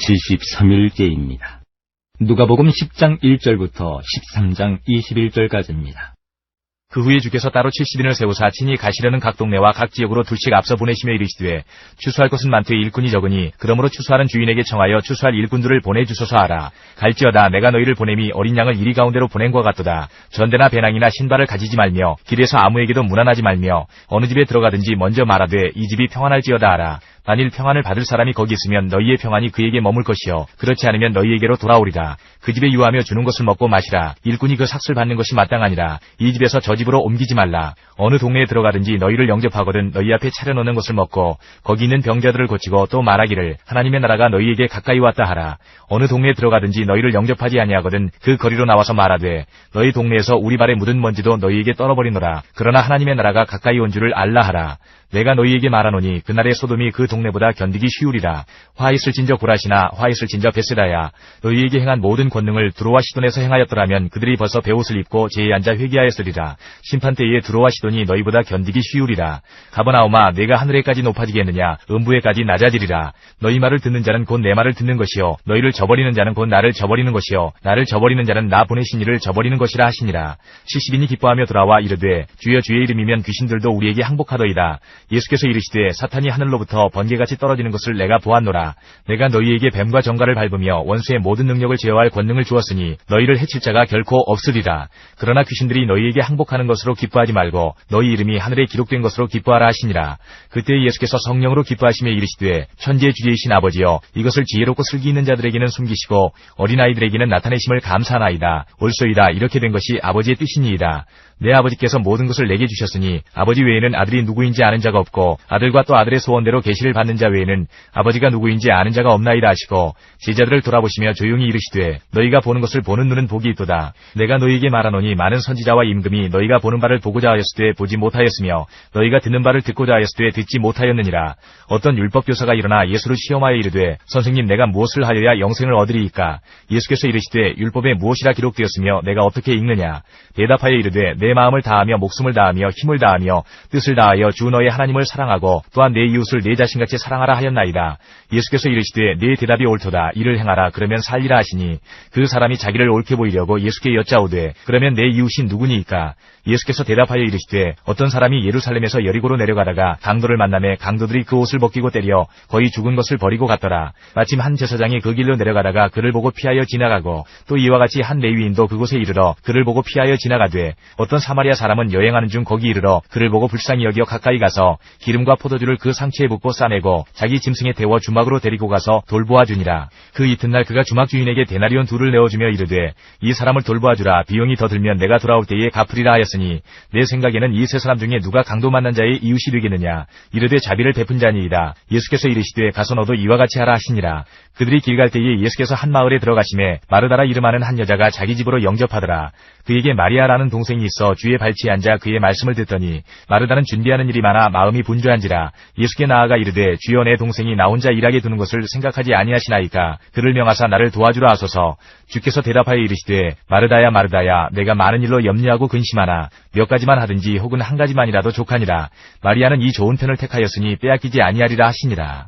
73일째입니다. 누가복음 10장 1절부터 13장 21절까지입니다. 그 후에 주께서 따로 70인을 세우사 친히 가시려는 각 동네와 각 지역으로 둘씩 앞서 보내시며 이르시되 추수할 것은 많되 일꾼이 적으니 그러므로 추수하는 주인에게 청하여 추수할 일꾼들을 보내주소서 하라. 갈지어다 내가 너희를 보냄이 어린 양을 이리 가운데로 보낸 것 같도다. 전대나 배낭이나 신발을 가지지 말며 길에서 아무에게도 무난하지 말며 어느 집에 들어가든지 먼저 말하되 이 집이 평안할지어다 하라. 만일 평안을 받을 사람이 거기 있으면 너희의 평안이 그에게 머물 것이요 그렇지 않으면 너희에게로 돌아오리라. 그 집에 유하며 주는 것을 먹고 마시라. 일꾼이 그 삭슬 받는 것이 마땅하니라. 이 집에서 저 집으로 옮기지 말라. 어느 동네에 들어가든지 너희를 영접하거든 너희 앞에 차려놓는 것을 먹고 거기 있는 병자들을 고치고 또 말하기를 하나님의 나라가 너희에게 가까이 왔다 하라. 어느 동네에 들어가든지 너희를 영접하지 아니하거든 그 거리로 나와서 말하되 너희 동네에서 우리 발에 묻은 먼지도 너희에게 떨어버리노라. 그러나 하나님의 나라가 가까이 온 줄을 알라 하라. 내가 너희에게 말하노니 그날의 소돔이 그 동네보다 견디기 쉬우리라. 화 있을진저 고라시나 화 있을진저 베세다야. 너희에게 행한 모든 권능을 두로와 시돈에서 행하였더라면 그들이 벌써 베옷을 입고 제에 앉아 회개하였으리라. 심판때에 두로와 시돈이 너희보다 견디기 쉬우리라. 가버나움아 내가 하늘에까지 높아지겠느냐 음부에까지 낮아지리라. 너희 말을 듣는 자는 곧 내 말을 듣는 것이요 너희를 저버리는 자는 곧 나를 저버리는 것이요 나를 저버리는 자는 나 보내신 이를 저버리는 것이라 하시니라. 70인이 기뻐하며 돌아와 이르되 주여 주의 이름이면 귀신들도 우리에게 항복하더이다. 예수께서 이르시되 사탄이 하늘로부터 번개같이 떨어지는 것을 내가 보았노라. 내가 너희에게 뱀과 정갈을 밟으며 원수의 모든 능력을 제어할 권능을 주었으니 너희를 해칠 자가 결코 없으리라. 그러나 귀신들이 너희에게 항복하는 것으로 기뻐하지 말고 너희 이름이 하늘에 기록된 것으로 기뻐하라 하시니라. 그때 예수께서 성령으로 기뻐하시며 이르시되 천지의 주제이신 아버지여 이것을 지혜롭고 슬기 있는 자들에게는 숨기시고 어린아이들에게는 나타내심을 감사하나이다. 옳소이다. 이렇게 된 것이 아버지의 뜻이니이다. 내 아버지께서 모든 것을 내게 주셨으니 아버지 외에는 아들이 누구인지 아는 자가 없고 아들과 또 아들의 소원대로 계시를 받는 자 외에는 아버지가 누구인지 아는 자가 없나이다 하시고 제자들을 돌아보시며 조용히 이르시되 너희가 보는 것을 보는 눈은 복이 있도다. 내가 너희에게 말하노니 많은 선지자와 임금이 너희가 보는 바를 보고자 하였으되 보지 못하였으며 너희가 듣는 바를 듣고자 하였으되 듣지 못하였느니라. 어떤 율법교사가 일어나 예수를 시험하여 이르되 선생님 내가 무엇을 하여야 영생을 얻으리이까. 예수께서 이르시되 율법에 무엇이라 기록되었으며 내가 어떻게 읽느냐. 대답하여 이르되 내 마음을 다하며 목숨을 다하며 힘을 다하며 뜻을 다하여 주 너의 하나님을 사랑하고 또한 내 이웃을 내 자신같이 사랑하라 하였나이다. 예수께서 이르시되 네 대답이 옳도다. 이를 행하라. 그러면 살리라 하시니 그 사람이 자기를 옳게 보이려고 예수께 여짜오되 그러면 내 이웃이 누구니이까. 예수께서 대답하여 이르시되 어떤 사람이 예루살렘에서 여리고로 내려가다가 강도를 만나매 강도들이 그 옷을 벗기고 때려 거의 죽은 것을 버리고 갔더라. 마침 한 제사장이 그 길로 내려가다가 그를 보고 피하여 지나가고 또 이와 같이 한 레위인도 그곳에 이르러 그를 보고 피하여 지나가되 어떤 사마리아 사람은 여행하는 중 거기 이르러 그를 보고 불쌍히 여겨 가까이 가서 기름과 포도주를 그 상처에 붓고 싸매고 자기 짐승에 태워 주막으로 데리고 가서 돌보아주니라. 그 이튿날 그가 주막 주인에게 데나리온 2를 내어주며 이르되 이 사람을 돌보아주라. 비용이 더 들면 내가 돌아올 때에 갚으리라 하였으니 내 생각에는 이 세 사람 중에 누가 강도 만난 자의 이웃이 되겠느냐. 이르되 자비를 베푼 자니이다. 예수께서 이르시되 가서 너도 이와 같이 하라 하시니라. 그들이 길 갈 때에 예수께서 한 마을에 들어가시매 마르다라 이름하는 한 여자가 자기 집으로 영접하더라. 그에게 마리아라는 동생이 있어 주의 발치에 앉아 그의 말씀을 듣더니 마르다는 준비하는 일이 많아 마음이 분주한지라. 예수께 나아가 이르되 주여 내 동생이 나 혼자 일하게 두는 것을 생각하지 아니하시나이까. 그를 명하사 나를 도와주라 하소서. 주께서 대답하여 이르시되 마르다야 마르다야 내가 많은 일로 염려하고 근심하나 몇 가지만 하든지 혹은 한 가지만이라도 족하니라. 마리아는 이 좋은 편을 택하였으니 빼앗기지 아니하리라 하시니라.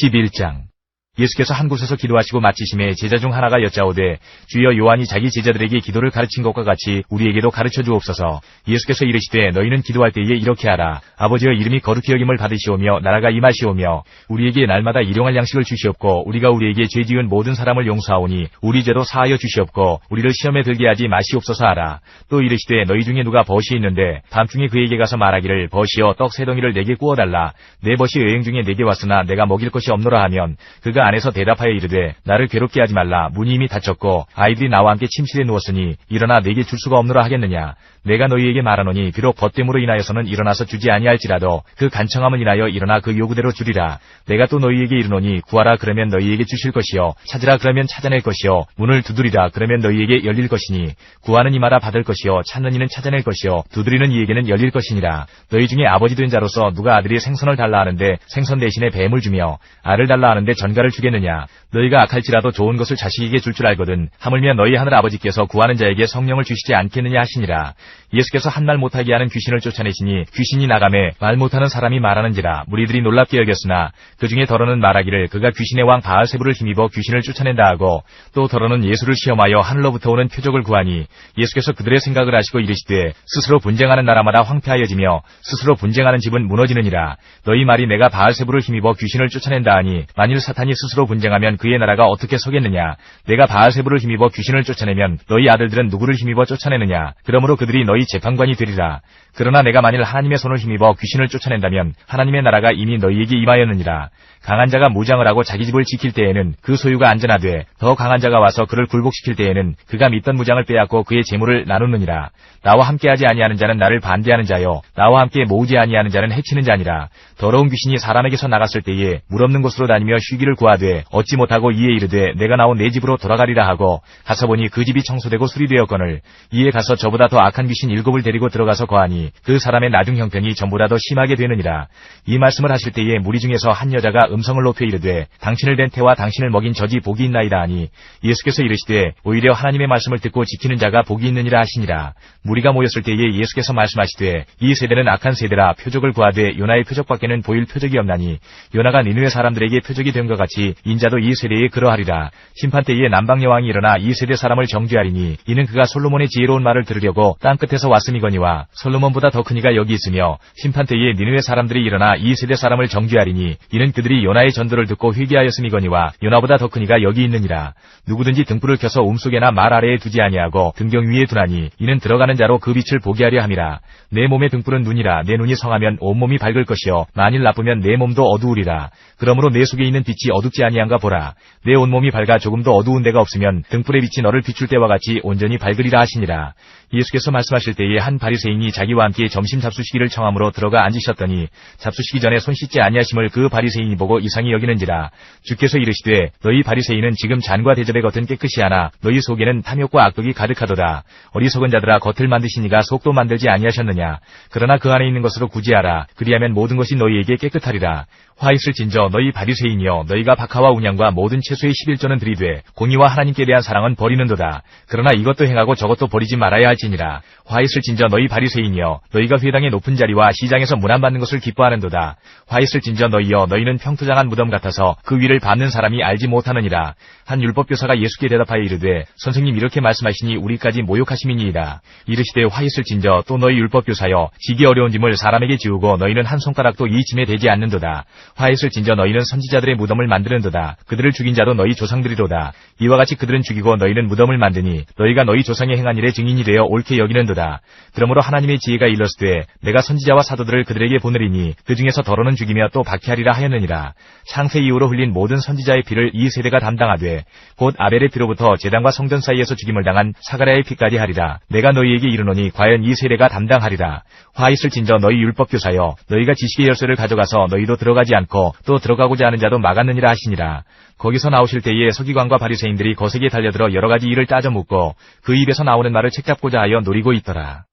11장 예수께서 한 곳에서 기도하시고 마치심에 제자 중 하나가 여짜오되 주여 요한이 자기 제자들에게 기도를 가르친 것과 같이 우리에게도 가르쳐 주옵소서. 예수께서 이르시되 너희는 기도할 때에 이렇게 하라. 아버지여 이름이 거룩히 여김을 받으시오며 나라가 임하시오며 우리에게 날마다 일용할 양식을 주시옵고 우리가 우리에게 죄 지은 모든 사람을 용서하오니 우리 죄도 사하여 주시옵고 우리를 시험에 들게 하지 마시옵소서 하라. 또 이르시되 너희 중에 누가 벗이 있는데 밤중에 그에게 가서 말하기를 벗이여 떡 3덩이를 내게 구워달라. 내 벗이 여행 중에 내게 왔으나 내가 먹일 것이 없노라 하면 그가 안에서 대답하여 이르되 나를 괴롭게 하지 말라. 문이 이미 닫혔고 아이들이 나와 함께 침실에 누웠으니 일어나 내게 줄 수가 없노라 하겠느냐. 내가 너희에게 말하노니 비록 벗됨으로 인하여서는 일어나서 주지 아니할지라도 그 간청함을 인하여 일어나 그 요구대로 주리라. 내가 또 너희에게 이르노니 구하라 그러면 너희에게 주실 것이요 찾으라 그러면 찾아낼 것이요 문을 두드리라 그러면 너희에게 열릴 것이니 구하는 이마다 받을 것이요 찾는 이는 찾아낼 것이요 두드리는 이에게는 열릴 것이니라. 너희 중에 아버지 된 자로서 누가 아들이 생선을 달라 하는데 생선 대신에 뱀을 주며 알을 달라 하는데 전갈을 주겠느냐. 너희가 악할지라도 좋은 것을 자식에게 줄 줄 알거든 하물며 너희 하늘 아버지께서 구하는 자에게 성령을 주시지 않겠느냐 하시니라. 예수께서 한 말 못하게 하는 귀신을 쫓아내시니 귀신이 나가매 말 못하는 사람이 말하는지라. 무리들이 놀랍게 여겼으나 그 중에 더러는 말하기를 그가 귀신의 왕 바알세불을 힘입어 귀신을 쫓아낸다 하고, 또 더러는 예수를 시험하여 하늘로부터 오는 표적을 구하니 예수께서 그들의 생각을 아시고 이르시되 스스로 분쟁하는 나라마다 황폐하여지며 스스로 분쟁하는 집은 무너지느니라. 너희 말이 내가 바알세불을 힘입어 귀신을 쫓아낸다 하니 만일 사탄이 스스로 분쟁하면 그의 나라가 어떻게 서겠느냐. 내가 바알세불을 힘입어 귀신을 쫓아내면 너희 아들들은 누구를 힘입어 쫓아내느냐. 그러므로 그들이 너희 재판관이 되리라. 그러나 내가 만일 하나님의 손을 힘입어 귀신을 쫓아낸다면 하나님의 나라가 이미 너희에게 임하였느니라. 강한 자가 무장을 하고 자기 집을 지킬 때에는 그 소유가 안전하되 더 강한 자가 와서 그를 굴복시킬 때에는 그가 믿던 무장을 빼앗고 그의 재물을 나누느니라. 나와 함께하지 아니하는 자는 나를 반대하는 자요 나와 함께 모으지 아니하는 자는 해치는 자니라. 더러운 귀신이 사람에게서 나갔을 때에 물 없는 곳으로 다니며 쉬기를 구하되 얻지 못하고 이에 이르되 내가 나온 내 집으로 돌아가리라 하고 가서 보니 그 집이 청소되고 수리되었거늘 이에 가서 저보다 더 악한 귀신 7을 데리고 들어가서 거하니 그 사람의 나중 형편이 전보다 더 심하게 되느니라. 이 말씀을 하실 때에 무리 중에서 한 여자가 음성을 높여 이르되 당신을 댄 태와 당신을 먹인 젖이 복이 있나이다 하니 예수께서 이르시되 오히려 하나님의 말씀을 듣고 지키는 자가 복이 있느니라 하시니라. 무리가 모였을 때에 예수께서 말씀하시되 이 세대는 악한 세대라. 표적을 구하되 요나의 표적밖에는 보일 표적이 없나니 요나가 니느웨 사람들에게 표적이 된 것 같이 인자도 이 세대에 그러하리라. 심판 때에 남방 여왕이 일어나 이 세대 사람을 정죄하리니 이는 그가 솔로몬의 지혜로운 말을 들으려고 땅끝에서 왔음이거니와 솔로몬보다 더 큰 이가 여기 있으며 심판 때에 니느웨 사람들이 일어나 이 세대 사람을 정죄하리니 이는 그들이 요나의 전도를 듣고 회개하였음이거니와 요나보다 더 큰 이가 여기 있느니라. 누구든지 등불을 켜서 움속에나 말 아래에 두지 아니하고 등경 위에 두나니 이는 들어가는 자로 그 빛을 보게 하려 함이라. 내 몸의 등불은 눈이라. 내 눈이 성하면 온몸이 밝을 것이요 만일 나쁘면 내 몸도 어두우리라. 그러므로 내 속에 있는 빛이 어둡지 아니한가 보라. 내 온몸이 밝아 조금도 어두운 데가 없으면 등불의 빛이 너를 비출 때와 같이 온전히 밝으리라 하시니라. 예수께서 말씀하실 때에 한 바리새인이 자기와 함께 점심 잡수시기를 청함으로 들어가 앉으셨더니 잡수시기 전에 손 씻지 아니하심을 그 바리새인이 보고 이상히 여기는지라. 주께서 이르시되 너희 바리새인은 지금 잔과 대접의 겉은 깨끗이 하나 너희 속에는 탐욕과 악독이 가득하도다. 어리석은 자들아 겉을 만드시니가 속도 만들지 아니하셨느냐. 그러나 그 안에 있는 것으로 구제하라. 그리하면 모든 것이 너희에게 깨끗하리라. 화 있을진저 너희 바리새인이여 너희가 박하와 운양과 모든 채소의 11조는 들이되 공의와 하나님께 대한 사랑은 버리는도다. 그러나 이것도 행하고 저것도 버리지 말아야 할지니라. 화 있을진저 너희 바리새인이여 너희가 회당의 높은 자리와 시장에서 문안받는 것을 기뻐하는도다. 화 있을진저 너희여 너희는 평토장한 무덤 같아서 그 위를 밟는 사람이 알지 못하느니라. 한 율법교사가 예수께 대답하여 이르되 선생님 이렇게 말씀하시니 우리까지 모욕하심이니이다. 이르시되 화 있을진저 또 너희 율법교사여 지기 어려운 짐을 사람에게 지우고 너희는 한 손가락도 이 짐에 대지 않는도다. 화 있을진저 너희는 선지자들의 무덤을 만드는도다. 그들을 죽인 자도 너희 조상들이로다. 이와 같이 그들은 죽이고 너희는 무덤을 만드니 너희가 너희 조상의 행한 일의 증인이 되어 옳게 여기는도다. 그러므로 하나님의 지혜가 일렀으되 내가 선지자와 사도들을 그들에게 보내리니 그 중에서 더러는 죽이며 또 박해하리라 하였느니라. 창세 이후로 흘린 모든 선지자의 피를 이 세대가 담당하되 곧 아벨의 피로부터 제단과 성전 사이에서 죽임을 당한 사가랴의 피까지 하리라. 내가 너희에게 이르노니 과연 이 세대가 담당하리라. 화 있을진저 너희 율법교사여 너희가 지식의 열쇠를 가져가서 너희도 들어가지 않고 또 들어가고자 하는 자도 막았느니라 하시니라. 거기서 나오실 때에 서기관과 바리새인들이 거세게 달려들어 여러 가지 일을 따져 묻고 그 입에서 나오는 말을 책잡고자 하여 노리고 있더라.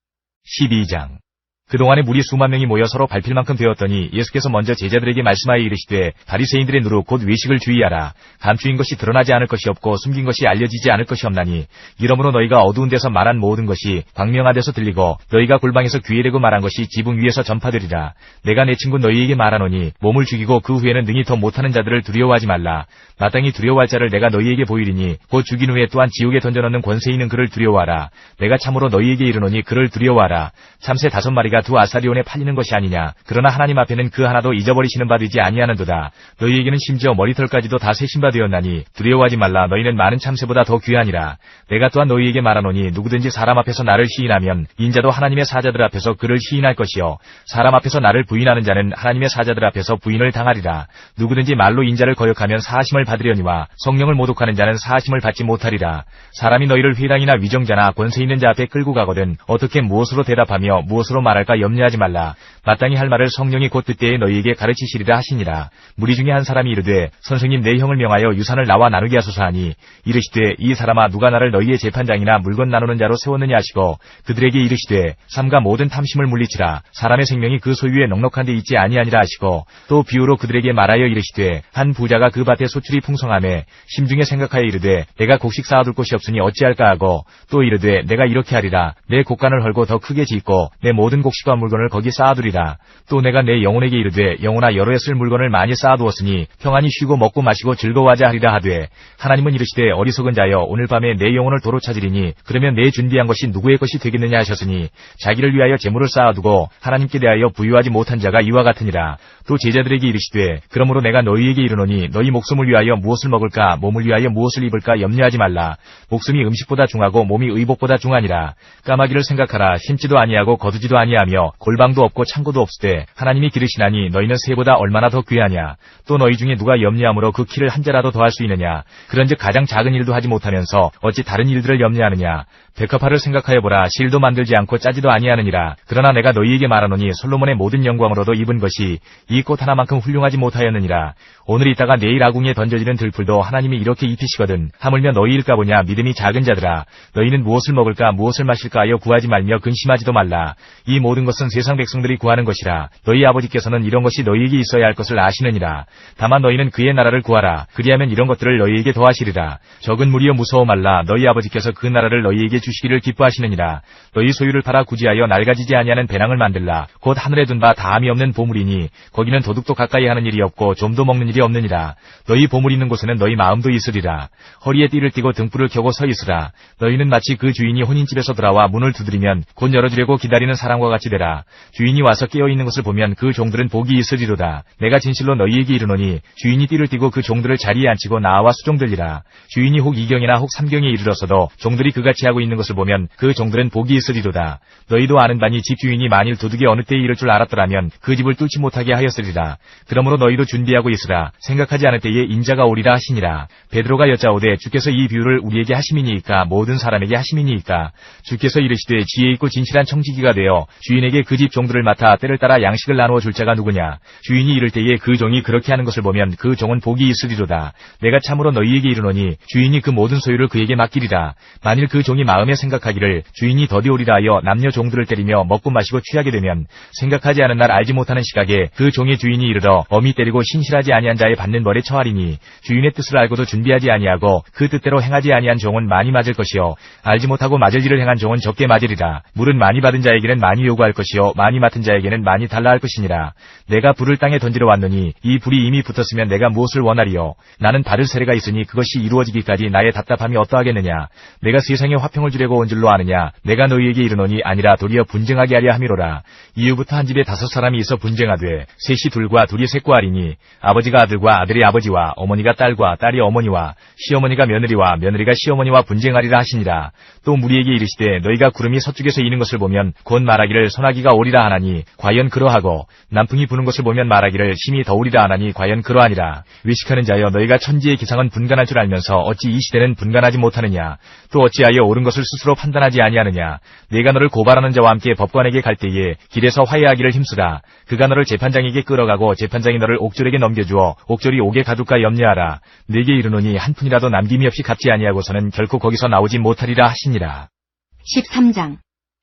12장 그동안에 무리 수만 명이 모여 서로 밟힐 만큼 되었더니 예수께서 먼저 제자들에게 말씀하여 이르시되 바리새인들의 누룩 곧 외식을 주의하라. 감추인 것이 드러나지 않을 것이 없고 숨긴 것이 알려지지 않을 것이 없나니 이러므로 너희가 어두운 데서 말한 모든 것이 광명한 데서 들리고 너희가 골방에서 귀에 대고 말한 것이 지붕 위에서 전파되리라. 내가 내 친구 너희에게 말하노니 몸을 죽이고 그 후에는 능히 더 못하는 자들을 두려워하지 말라. 마땅히 두려워할 자를 내가 너희에게 보이리니 곧 죽인 후에 또한 지옥에 던져넣는 권세 있는 그를 두려워하라. 내가 참으로 너희에게 이르노니 그를 두려워하라. 참새 5마리가 두 아사리온에 팔리는 것이 아니냐. 그러나 하나님 앞에는 그 하나도 잊어버리시는 바 되지 아니하는도다. 너희에게는 심지어 머리털까지도 다 세신 바 되었나니 두려워하지 말라. 너희는 많은 참새보다 더 귀하니라. 내가 또한 너희에게 말하노니 누구든지 사람 앞에서 나를 시인하면 인자도 하나님의 사자들 앞에서 그를 시인할 것이요 사람 앞에서 나를 부인하는 자는 하나님의 사자들 앞에서 부인을 당하리라. 누구든지 말로 인자를 거역하면 사하심을 받으려니와 성령을 모독하는 자는 사하심을 받지 못하리라. 사람이 너희를 회당이나 위정자나 권세 있는 자 앞에 끌고 가거든 어떻게 무엇으로 대답하며 무엇으로 말할 할까 염려하지 말라. 마땅히 할 말을 성령이 곧 그때에 너희에게 가르치시리라 하시니라. 무리 중에 한 사람이 이르되 선생님 내 형을 명하여 유산을 나와 나누게 하소서 하니 이르시되 이 사람아 누가 나를 너희의 재판장이나 물건 나누는 자로 세웠느냐 하시고 그들에게 이르시되 삼가 모든 탐심을 물리치라. 사람의 생명이 그 소유에 넉넉한 데 있지 아니하니라 하시고 또 비유로 그들에게 말하여 이르시되 한 부자가 그 밭에 소출이 풍성하매 심중에 생각하여 이르되 내가 곡식 쌓아둘 곳이 없으니 어찌할까 하고 또 이르되 내가 이렇게 하리라. 내 곡간을 헐고 더 크게 짓고 내 모든 곡식과 물건을 거기 쌓아두리라. 또 내가 내 영혼에게 이르되 영혼아 여러 해 쓸 물건을 많이 쌓아두었으니 평안히 쉬고 먹고 마시고 즐거워하자 하리라 하되 하나님은 이르시되 어리석은 자여 오늘 밤에 내 영혼을 도로 찾으리니 그러면 내 준비한 것이 누구의 것이 되겠느냐 하셨으니 자기를 위하여 재물을 쌓아두고 하나님께 대하여 부유하지 못한 자가 이와 같으니라. 또 제자들에게 이르시되 그러므로 내가 너희에게 이르노니 너희 목숨을 위하여 무엇을 먹을까 몸을 위하여 무엇을 입을까 염려하지 말라. 목숨이 음식보다 중하고 몸이 의복보다 중하니라. 까마귀를 생각하라. 심지도 아니하고 거두지도 아니하며 골방도 없고 창고도 없으되 하나님이 기르시나니 너희는 새보다 얼마나 더 귀하냐. 또 너희 중에 누가 염려함으로 그 키를 한 자라도 더할 수 있느냐. 그런즉 가장 작은 일도 하지 못하면서 어찌 다른 일들을 염려하느냐. 백합화를 생각하여보라. 실도 만들지 않고 짜지도 아니하느니라. 그러나 내가 너희에게 말하노니 솔로몬의 모든 영광으로도 입은 것이 이 꽃 하나만큼 훌륭하지 못하였느니라. 오늘 있다가 내일 아궁이에 던져지는 들풀도 하나님이 이렇게 입히시거든. 하물며 너희일까 보냐. 믿음이 작은 자들아. 너희는 무엇을 먹을까 무엇을 마실까 하여 구하지 말며 근심하지도 말라. 이 모든 것은 세상 백성들이 구하는 것이라. 너희 아버지께서는 이런 것이 너희에게 있어야 할 것을 아시느니라. 다만 너희는 그의 나라를 구하라. 그리하면 이런 것들을 너희에게 더하시리라. 적은 무리여 무서워 말라. 너희 아버지께서 그 나라를 너희에게 주시기를 기뻐하시느니라. 너희 소유를 팔아 구지하여 낡아지지 아니하는 배낭을 만들라. 곧 하늘에 둔 바 다함이 없는 보물이니 거기는 도둑도 가까이 하는 일이 없고 좀도 먹는 일이 없느니라. 너희 보물 있는 곳에는 너희 마음도 있으리라. 허리에 띠를 띠고 등불을 켜고 서 있으라. 너희는 마치 그 주인이 혼인집에서 돌아와 문을 두드리면 곧 열어주려고 기다리는 사람과 같이 되라. 주인이 와서 깨어있는 것을 보면 그 종들은 복이 있으리로다. 내가 진실로 너희에게 이르노니 주인이 띠를 띠고 그 종들을 자리에 앉히고 나와 수종들리라. 주인이 혹 2경이나 혹 3경에 이르렀어도 종들이 그같이 하고 있는 것을 보면 그 종들은 복이 있으리로다. 너희도 아는 바니 집 주인이 만일 도둑이 어느 때에 이를 줄 알았더라면 그 집을 뚫지 못하게 하였으리라. 그러므로 너희도 준비하고 있으라. 생각하지 않을 때에 인자가 오리라 하시니라. 베드로가 여짜오되 주께서 이 비유를 우리에게 하심이니이까 모든 사람에게 하심이니이까. 주께서 이르시되 지혜 있고 진실한 청지기가 되어 주인에게 그 집 종들을 맡아 때를 따라 양식을 나누어 줄 자가 누구냐. 주인이 이를 때에 그 종이 그렇게 하는 것을 보면 그 종은 복이 있으리로다. 내가 참으로 너희에게 이르노니 주인이 그 모든 소유를 그에게 맡기리라. 만일 그 종이 마음에 생각하기를 주인이 더디 오리라 하여 남녀 종들을 때리며 먹고 마시고 취하게 되면 생각하지 않은 날 알지 못하는 시각에 그 종의 주인이 이르러 엄히 때리고 신실하지 아니한 자의 받는 벌에 처하리니 주인의 뜻을 알고도 준비하지 아니하고 그 뜻대로 행하지 아니한 종은 많이 맞을 것이요 알지 못하고 맞을 일을 행한 종은 적게 맞으리라. 물은 많이 받은 자에게는 많이 요구할 것이요 많이 맡은 자에게는 많이 달라 할 것이니라. 내가 불을 땅에 던지러 왔느니 이 불이 이미 붙었으면 내가 무엇을 원하리요. 나는 받을 세례가 있으니 그것이 이루어지기까지 나의 답답함이 어떠하겠느냐. 내가 세상에 화평을 주려고 온 줄로 아느냐. 내가 너희에게 이르노니 아니라 도리어 분쟁하게 하려 함이로라. 이후부터 한 집에 5사람이 있어 분쟁하되 셋이 둘과 둘이 셋과 하리니 아버지가 아들과 아들이 아버지와 어머니가 딸과 딸이 어머니와 시어머니가 며느리와 며느리가 시어머니와 분쟁하리라 하시니라. 또 무리에게 이르시되 너희가 구름이 서쪽에서 이는 것을 보면 곧 말하기를 소나기가 오리라 하나니 과연 그러하고 남풍이 부는 것을 보면 말하기를 심히 더우리라 하나니 과연 그러하니라. 외식하는 자여 너희가 천지의 기상은 분간할 줄 알면서 어찌 이 시대는 분간하지 못하느냐. 또 어찌하여 옳은 것을 스스로 판단하지 아니하느냐. 내가 너를 고발하는 자와 함께 법관에게 갈 때에 길에서 화해하기를 힘쓰라. 그가 너를 재판장에게 끌어가고 재판장이 너를 옥졸에게 넘겨주어 옥졸이 옥에 가둘까 염려하라. 내게 이르노니 한 푼이라도 남김이 없이 갚지 아니하고서는 결코 거기서 나오지 못하리라 하시니라. 13장.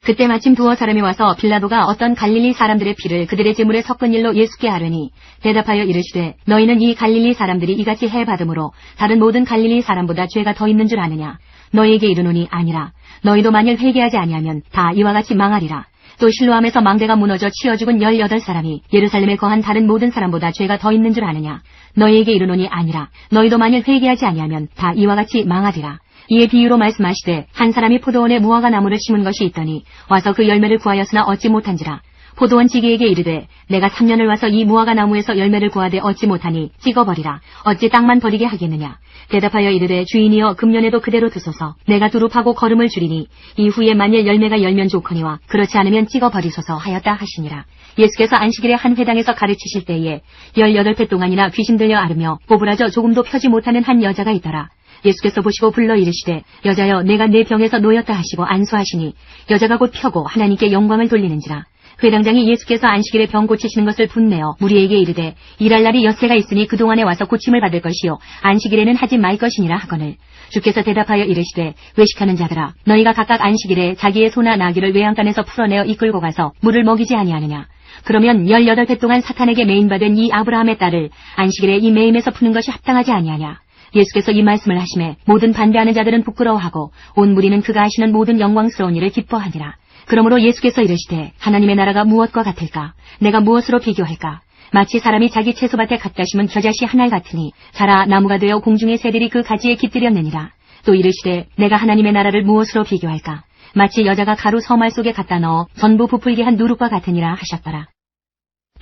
그때 마침 두어 사람이 와서 빌라도가 어떤 갈릴리 사람들의 피를 그들의 제물에 섞은 일로 예수께 하려니 대답하여 이르시되 너희는 이 갈릴리 사람들이 이같이 해받음으로 다른 모든 갈릴리 사람보다 죄가 더 있는 줄 아느냐. 너희에게 이르노니 아니라. 너희도 만일 회개하지 아니하면 다 이와 같이 망하리라. 또 실로암에서 망대가 무너져 치어 죽은 18사람이 예루살렘에 거한 다른 모든 사람보다 죄가 더 있는 줄 아느냐. 너희에게 이르노니 아니라. 너희도 만일 회개하지 아니하면 다 이와 같이 망하리라. 이에 비유로 말씀하시되 한 사람이 포도원에 무화과 나무를 심은 것이 있더니 와서 그 열매를 구하였으나 얻지 못한지라. 포도원 지기에게 이르되 내가 3년을 와서 이 무화과 나무에서 열매를 구하되 얻지 못하니 찍어버리라. 어찌 땅만 버리게 하겠느냐. 대답하여 이르되 주인이여 금년에도 그대로 두소서. 내가 두루 파고 거름을 줄이니 이후에 만일 열매가 열면 좋거니와 그렇지 않으면 찍어버리소서 하였다 하시니라. 예수께서 안식일에 한 회당에서 가르치실 때에 18회 동안이나 귀신 들려 앓으며 꼬부라져 조금도 펴지 못하는 한 여자가 있더라. 예수께서 보시고 불러 이르시되 여자여 내가 내 병에서 놓였다 하시고 안수하시니 여자가 곧 펴고 하나님께 영광을 돌리는지라. 회당장이 예수께서 안식일에 병 고치시는 것을 분내어 무리에게 이르되 일할 날이 엿새가 있으니 그동안에 와서 고침을 받을 것이요 안식일에는 하지 말 것이니라 하거늘 주께서 대답하여 이르시되 외식하는 자들아 너희가 각각 안식일에 자기의 소나 나귀를 외양간에서 풀어내어 이끌고 가서 물을 먹이지 아니하느냐. 그러면 18배 동안 사탄에게 매인받은 이 아브라함의 딸을 안식일에 이 매임에서 푸는 것이 합당하지 아니하냐. 예수께서 이 말씀을 하시매 모든 반대하는 자들은 부끄러워하고 온 무리는 그가 하시는 모든 영광스러운 일을 기뻐하니라. 그러므로 예수께서 이르시되 하나님의 나라가 무엇과 같을까? 내가 무엇으로 비교할까? 마치 사람이 자기 채소밭에 갖다 심은 겨자씨 한 알 같으니 자라 나무가 되어 공중의 새들이 그 가지에 깃들였느니라. 또 이르시되 내가 하나님의 나라를 무엇으로 비교할까? 마치 여자가 가루 서말 속에 갖다 넣어 전부 부풀게 한 누룩과 같으니라 하셨더라.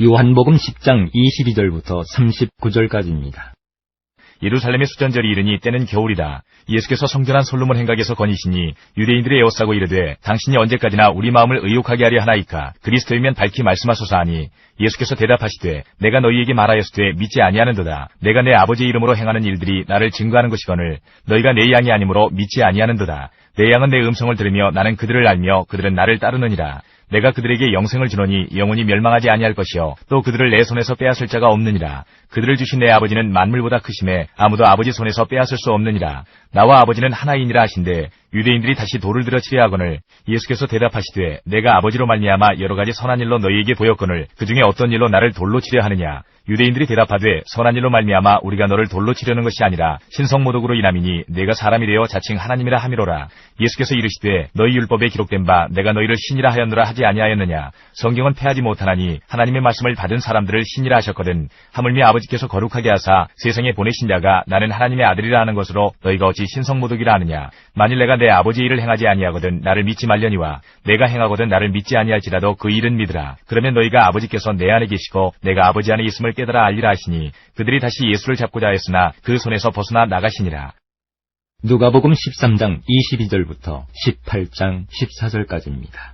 요한복음 10장 22절부터 39절까지입니다. 예루살렘의 수전절이 이르니 때는 겨울이다. 예수께서 성전한 솔로몬 행각에서 거니시니 유대인들의 에워싸고 이르되 당신이 언제까지나 우리 마음을 의욕하게 하려 하나이까. 그리스도이면 밝히 말씀하소서 하니 예수께서 대답하시되 내가 너희에게 말하였으되 믿지 아니하는도다. 내가 내 아버지의 이름으로 행하는 일들이 나를 증거하는 것이거늘 너희가 내 양이 아니므로 믿지 아니하는도다. 내 양은 내 음성을 들으며 나는 그들을 알며 그들은 나를 따르느니라. 내가 그들에게 영생을 주노니 영원히 멸망하지 아니할 것이요 또 그들을 내 손에서 빼앗을 자가 없느니라. 그들을 주신 내 아버지는 만물보다 크심에 아무도 아버지 손에서 빼앗을 수 없느니라. 나와 아버지는 하나이니라 하신대 유대인들이 다시 돌을 들어 치려하거늘 예수께서 대답하시되 내가 아버지로 말미암아 여러 가지 선한 일로 너희에게 보였거늘 그 중에 어떤 일로 나를 돌로 치려 하느냐. 유대인들이 대답하되 선한 일로 말미암아 우리가 너를 돌로 치려는 것이 아니라 신성모독으로 인함이니 내가 사람이 되어 자칭 하나님이라 함이로라. 예수께서 이르시되 너희 율법에 기록된 바 내가 너희를 신이라 하였노라 하지 아니하였느냐. 성경은 패하지 못하나니 하나님의 말씀을 받은 사람들을 신이라 하셨거든. 하물며 아버지께서 거룩하게 하사 세상에 보내신 자가 나는 하나님의 아들이라 하는 것으로 너희가 어찌 신성모독이라 하느냐. 만일 내가 내 아버지의 일을 행하지 아니하거든 나를 믿지 말려니와 내가 행하거든 나를 믿지 아니할지라도 그 일은 믿으라. 그러면 너희가 아버지께서 내 안에 계시고 내가 아버지 안에 있음을 깨달아 알리라 하시니 그들이 다시 예수를 잡고자 하였으나 그 손에서 벗어나 나가시니라. 누가복음 13장 22절부터 18장 14절까지입니다.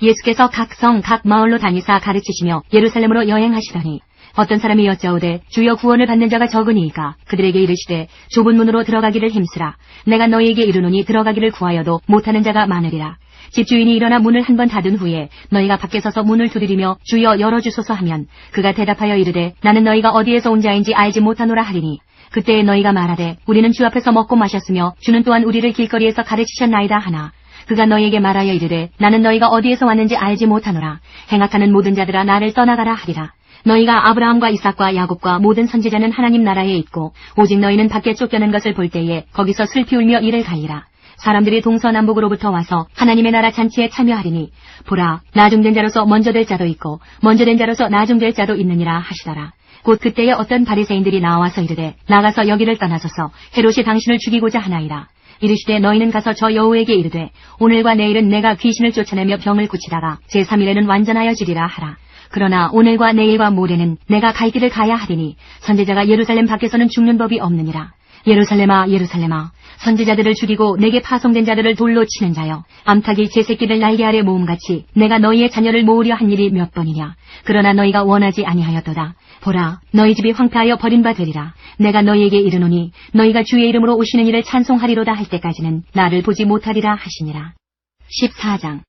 예수께서 각 성 각 마을로 다니사 가르치시며 예루살렘으로 여행하시더니 어떤 사람이 여짜오되 주여 구원을 받는 자가 적으니이까. 그들에게 이르시되 좁은 문으로 들어가기를 힘쓰라. 내가 너희에게 이르노니 들어가기를 구하여도 못하는 자가 많으리라. 집주인이 일어나 문을 한 번 닫은 후에 너희가 밖에 서서 문을 두드리며 주여 열어주소서 하면 그가 대답하여 이르되 나는 너희가 어디에서 온 자인지 알지 못하노라 하리니 그때에 너희가 말하되 우리는 주 앞에서 먹고 마셨으며 주는 또한 우리를 길거리에서 가르치셨나이다 하나 그가 너희에게 말하여 이르되 나는 너희가 어디에서 왔는지 알지 못하노라. 행악하는 모든 자들아 나를 떠나가라 하리라. 너희가 아브라함과 이삭과 야곱과 모든 선지자는 하나님 나라에 있고 오직 너희는 밖에 쫓겨난 것을 볼 때에 거기서 슬피 울며 이를 갈리라. 사람들이 동서남북으로부터 와서 하나님의 나라 잔치에 참여하리니 보라 나중된 자로서 먼저 될 자도 있고 먼저 된 자로서 나중될 자도 있느니라 하시더라. 곧 그때에 어떤 바리새인들이 나와서 이르되 나가서 여기를 떠나소서 헤롯이 당신을 죽이고자 하나이다. 이르시되 너희는 가서 저 여우에게 이르되 오늘과 내일은 내가 귀신을 쫓아내며 병을 고치다가 제3일에는 완전하여 지리라 하라. 그러나 오늘과 내일과 모레는 내가 갈 길을 가야 하리니 선지자가 예루살렘 밖에서는 죽는 법이 없느니라. 예루살렘아 예루살렘아 선지자들을 죽이고 내게 파송된 자들을 돌로 치는 자여 암탉이 제 새끼를 날개 아래 모음같이 내가 너희의 자녀를 모으려 한 일이 몇 번이냐. 그러나 너희가 원하지 아니하였도다. 보라 너희 집이 황폐하여 버린 바 되리라. 내가 너희에게 이르노니 너희가 주의 이름으로 오시는 이를 찬송하리로다 할 때까지는 나를 보지 못하리라 하시니라. 14장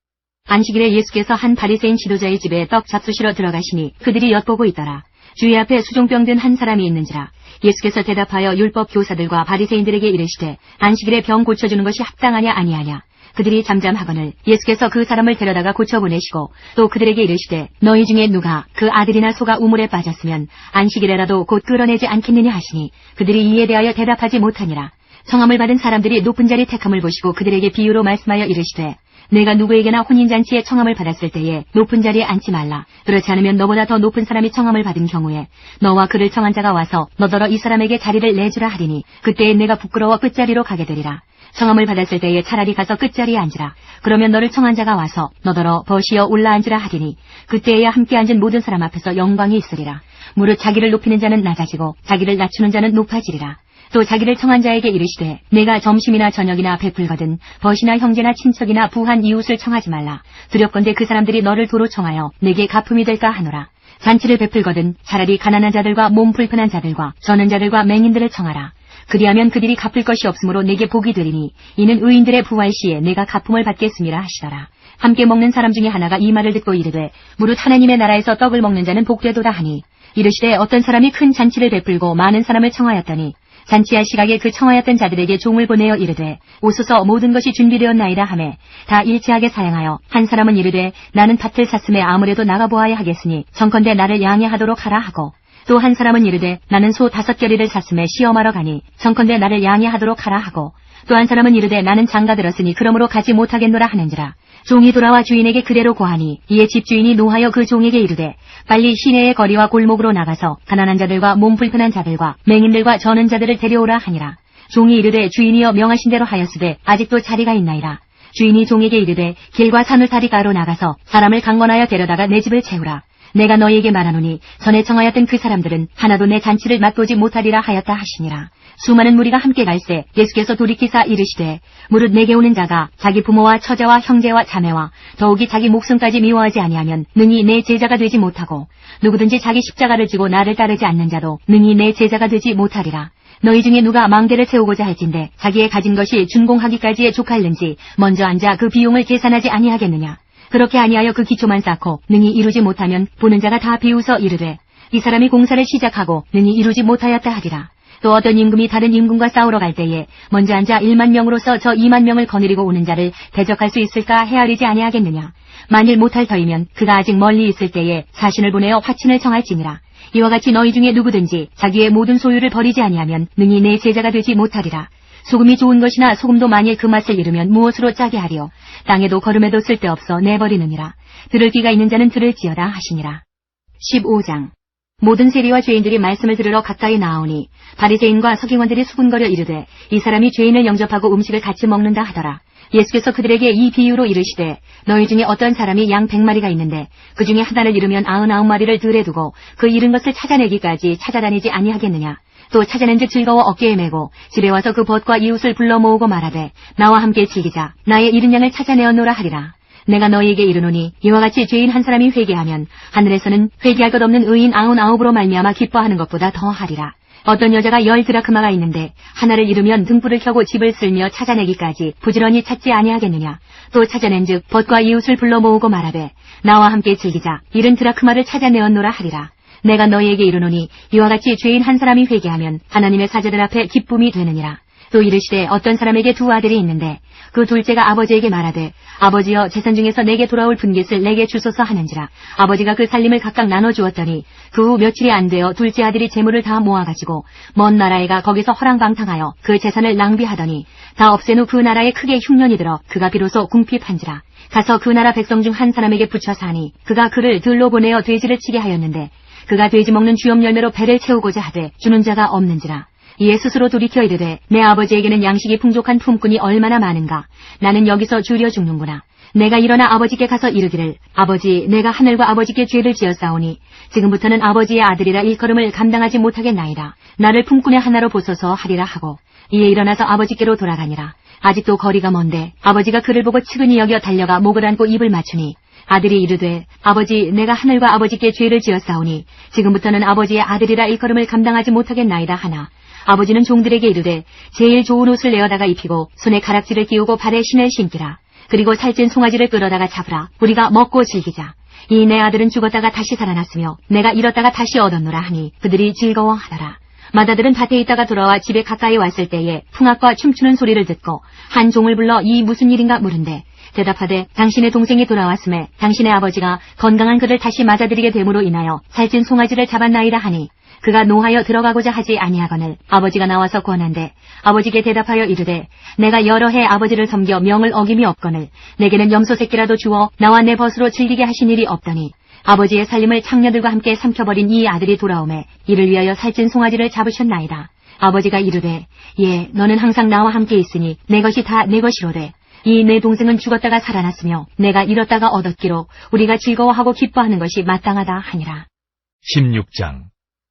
안식일에 예수께서 한 바리새인 지도자의 집에 떡 잡수시러 들어가시니 그들이 엿보고 있더라. 주의 앞에 수종병 든 한 사람이 있는지라. 예수께서 대답하여 율법 교사들과 바리새인들에게 이르시되 안식일에 병 고쳐주는 것이 합당하냐 아니하냐. 그들이 잠잠하거늘 예수께서 그 사람을 데려다가 고쳐보내시고 또 그들에게 이르시되 너희 중에 누가 그 아들이나 소가 우물에 빠졌으면 안식일에라도 곧 끌어내지 않겠느냐 하시니 그들이 이에 대하여 대답하지 못하니라. 성함을 받은 사람들이 높은 자리 택함을 보시고 그들에게 비유로 말씀하여 이르시되 내가 누구에게나 혼인잔치에 청함을 받았을 때에 높은 자리에 앉지 말라. 그렇지 않으면 너보다 더 높은 사람이 청함을 받은 경우에 너와 그를 청한 자가 와서 너더러 이 사람에게 자리를 내주라 하리니 그때에 내가 부끄러워 끝자리로 가게 되리라. 청함을 받았을 때에 차라리 가서 끝자리에 앉으라. 그러면 너를 청한 자가 와서 너더러 버시어 올라앉으라 하리니 그때에야 함께 앉은 모든 사람 앞에서 영광이 있으리라. 무릇 자기를 높이는 자는 낮아지고 자기를 낮추는 자는 높아지리라. 또 자기를 청한 자에게 이르시되 내가 점심이나 저녁이나 베풀거든 벗이나 형제나 친척이나 부한 이웃을 청하지 말라. 두렵건대 그 사람들이 너를 도로 청하여 내게 가품이 될까 하노라. 잔치를 베풀거든 차라리 가난한 자들과 몸 불편한 자들과 저는 자들과 맹인들을 청하라. 그리하면 그들이 갚을 것이 없으므로 내게 복이 되리니 이는 의인들의 부활 시에 내가 갚음을 받겠음이라 하시더라. 함께 먹는 사람 중에 하나가 이 말을 듣고 이르되 무릇 하나님의 나라에서 떡을 먹는 자는 복되도다 하니 이르시되 어떤 사람이 큰 잔치를 베풀고 많은 사람을 청하였더니 잔치할 시각에 그 청하였던 자들에게 종을 보내어 이르되 오소서 모든 것이 준비되었나이다 하매 다 일치하게 사양하여 한 사람은 이르되 나는 밭을 샀음에 아무래도 나가보아야 하겠으니 정컨대 나를 양해하도록 하라 하고 또 한 사람은 이르되 나는 소 5겨리를 샀음에 시험하러 가니 정컨대 나를 양해하도록 하라 하고 또 한 사람은 이르되 나는 장가 들었으니 그러므로 가지 못하겠노라 하는지라. 종이 돌아와 주인에게 그대로 고하니 이에 집주인이 노하여 그 종에게 이르되 빨리 시내의 거리와 골목으로 나가서 가난한 자들과 몸 불편한 자들과 맹인들과 저는 자들을 데려오라 하니라. 종이 이르되 주인이여 명하신 대로 하였으되 아직도 자리가 있나이다. 주인이 종에게 이르되 길과 사물다리가로 나가서 사람을 강권하여 데려다가 내 집을 채우라. 내가 너희에게 말하노니 전에 청하였던 그 사람들은 하나도 내 잔치를 맛보지 못하리라 하였다 하시니라. 수많은 무리가 함께 갈새 예수께서 돌이키사 이르시되 무릇 내게 오는 자가 자기 부모와 처자와 형제와 자매와 더욱이 자기 목숨까지 미워하지 아니하면 능히 내 제자가 되지 못하고 누구든지 자기 십자가를 지고 나를 따르지 않는 자도 능히 내 제자가 되지 못하리라. 너희 중에 누가 망대를 세우고자 할진대 자기의 가진 것이 준공하기까지에 족할는지 먼저 앉아 그 비용을 계산하지 아니하겠느냐. 그렇게 아니하여 그 기초만 쌓고 능히 이루지 못하면 보는 자가 다 비웃어 이르되 이 사람이 공사를 시작하고 능히 이루지 못하였다 하리라. 또 어떤 임금이 다른 임금과 싸우러 갈 때에 먼저 앉아 1만 명으로서 저 2만 명을 거느리고 오는 자를 대적할 수 있을까 헤아리지 아니하겠느냐. 만일 못할 터이면 그가 아직 멀리 있을 때에 사신을 보내어 화친을 청할지니라. 이와 같이 너희 중에 누구든지 자기의 모든 소유를 버리지 아니하면 능히 내 제자가 되지 못하리라. 소금이 좋은 것이나 소금도 만일 그 맛을 잃으면 무엇으로 짜게 하리요. 땅에도 거름에도 쓸데없어 내버리느니라. 들을 귀가 있는 자는 들을지어다 하시니라. 15장. 모든 세리와 죄인들이 말씀을 들으러 가까이 나오니 바리새인과 서기관들이 수군거려 이르되 이 사람이 죄인을 영접하고 음식을 같이 먹는다 하더라. 예수께서 그들에게 이 비유로 이르시되 너희 중에 어떤 사람이 양 100마리가 있는데 그 중에 하나를 잃으면 99마리를 들에 두고 그 잃은 것을 찾아내기까지 찾아다니지 아니하겠느냐. 또 찾아낸즉 즐거워 어깨에 메고 집에 와서 그 벗과 이웃을 불러 모으고 말하되 나와 함께 즐기자. 나의 잃은 양을 찾아내었노라 하리라. 내가 너희에게 이르노니 이와 같이 죄인 한 사람이 회개하면 하늘에서는 회개할 것 없는 의인 99으로 말미암아 기뻐하는 것보다 더 하리라. 어떤 여자가 10드라크마가 있는데 하나를 잃으면 등불을 켜고 집을 쓸며 찾아내기까지 부지런히 찾지 아니하겠느냐. 또 찾아낸즉 벗과 이웃을 불러 모으고 말하되 나와 함께 즐기자. 70드라크마를 찾아내었노라 하리라. 내가 너희에게 이르노니 이와 같이 죄인 한 사람이 회개하면 하나님의 사자들 앞에 기쁨이 되느니라. 또 이르시되 어떤 사람에게 2 아들이 있는데 그 둘째가 아버지에게 말하되 아버지여 재산 중에서 내게 돌아올 분깃을 내게 주소서 하는지라. 아버지가 그 살림을 각각 나눠주었더니 그 후 며칠이 안 되어 둘째 아들이 재물을 다 모아가지고 먼 나라에 가 거기서 허랑방탕하여 그 재산을 낭비하더니 다 없앤 후 그 나라에 크게 흉년이 들어 그가 비로소 궁핍한지라. 가서 그 나라 백성 중 한 사람에게 붙여 사니 그가 그를 들로 보내어 돼지를 치게 하였는데 그가 돼지 먹는 주염 열매로 배를 채우고자 하되 주는 자가 없는지라. 이에 스스로 돌이켜 이르되 내 아버지에게는 양식이 풍족한 품꾼이 얼마나 많은가. 나는 여기서 줄여 죽는구나. 내가 일어나 아버지께 가서 이르기를 아버지 내가 하늘과 아버지께 죄를 지었사오니 지금부터는 아버지의 아들이라 일컬음을 감당하지 못하겠나이다. 나를 품꾼의 하나로 보소서 하리라 하고 이에 일어나서 아버지께로 돌아가니라. 아직도 거리가 먼데 아버지가 그를 보고 측은히 여겨 달려가 목을 안고 입을 맞추니 아들이 이르되 아버지 내가 하늘과 아버지께 죄를 지었사오니 지금부터는 아버지의 아들이라 일컬음을 감당하지 못하겠나이다 하나 아버지는 종들에게 이르되 제일 좋은 옷을 내어다가 입히고 손에 가락지를 끼우고 발에 신을 신기라. 그리고 살찐 송아지를 끌어다가 잡으라. 우리가 먹고 즐기자. 이 내 아들은 죽었다가 다시 살아났으며 내가 잃었다가 다시 얻었노라 하니 그들이 즐거워하더라. 맏아들은 밭에 있다가 돌아와 집에 가까이 왔을 때에 풍악과 춤추는 소리를 듣고 한 종을 불러 이 무슨 일인가 물은데 대답하되 당신의 동생이 돌아왔음에 당신의 아버지가 건강한 그를 다시 맞아들이게 됨으로 인하여 살찐 송아지를 잡았나이다 하니 그가 노하여 들어가고자 하지 아니하거늘 아버지가 나와서 권한대 아버지께 대답하여 이르되 내가 여러 해 아버지를 섬겨 명을 어김이 없거늘 내게는 염소 새끼라도 주어 나와 내 벗으로 즐기게 하신 일이 없더니 아버지의 살림을 창녀들과 함께 삼켜버린 이 아들이 돌아오매 이를 위하여 살찐 송아지를 잡으셨나이다. 아버지가 이르되 예 너는 항상 나와 함께 있으니 내 것이 다 내 것이로되 이 내 동생은 죽었다가 살아났으며 내가 잃었다가 얻었기로 우리가 즐거워하고 기뻐하는 것이 마땅하다 하니라. 16장.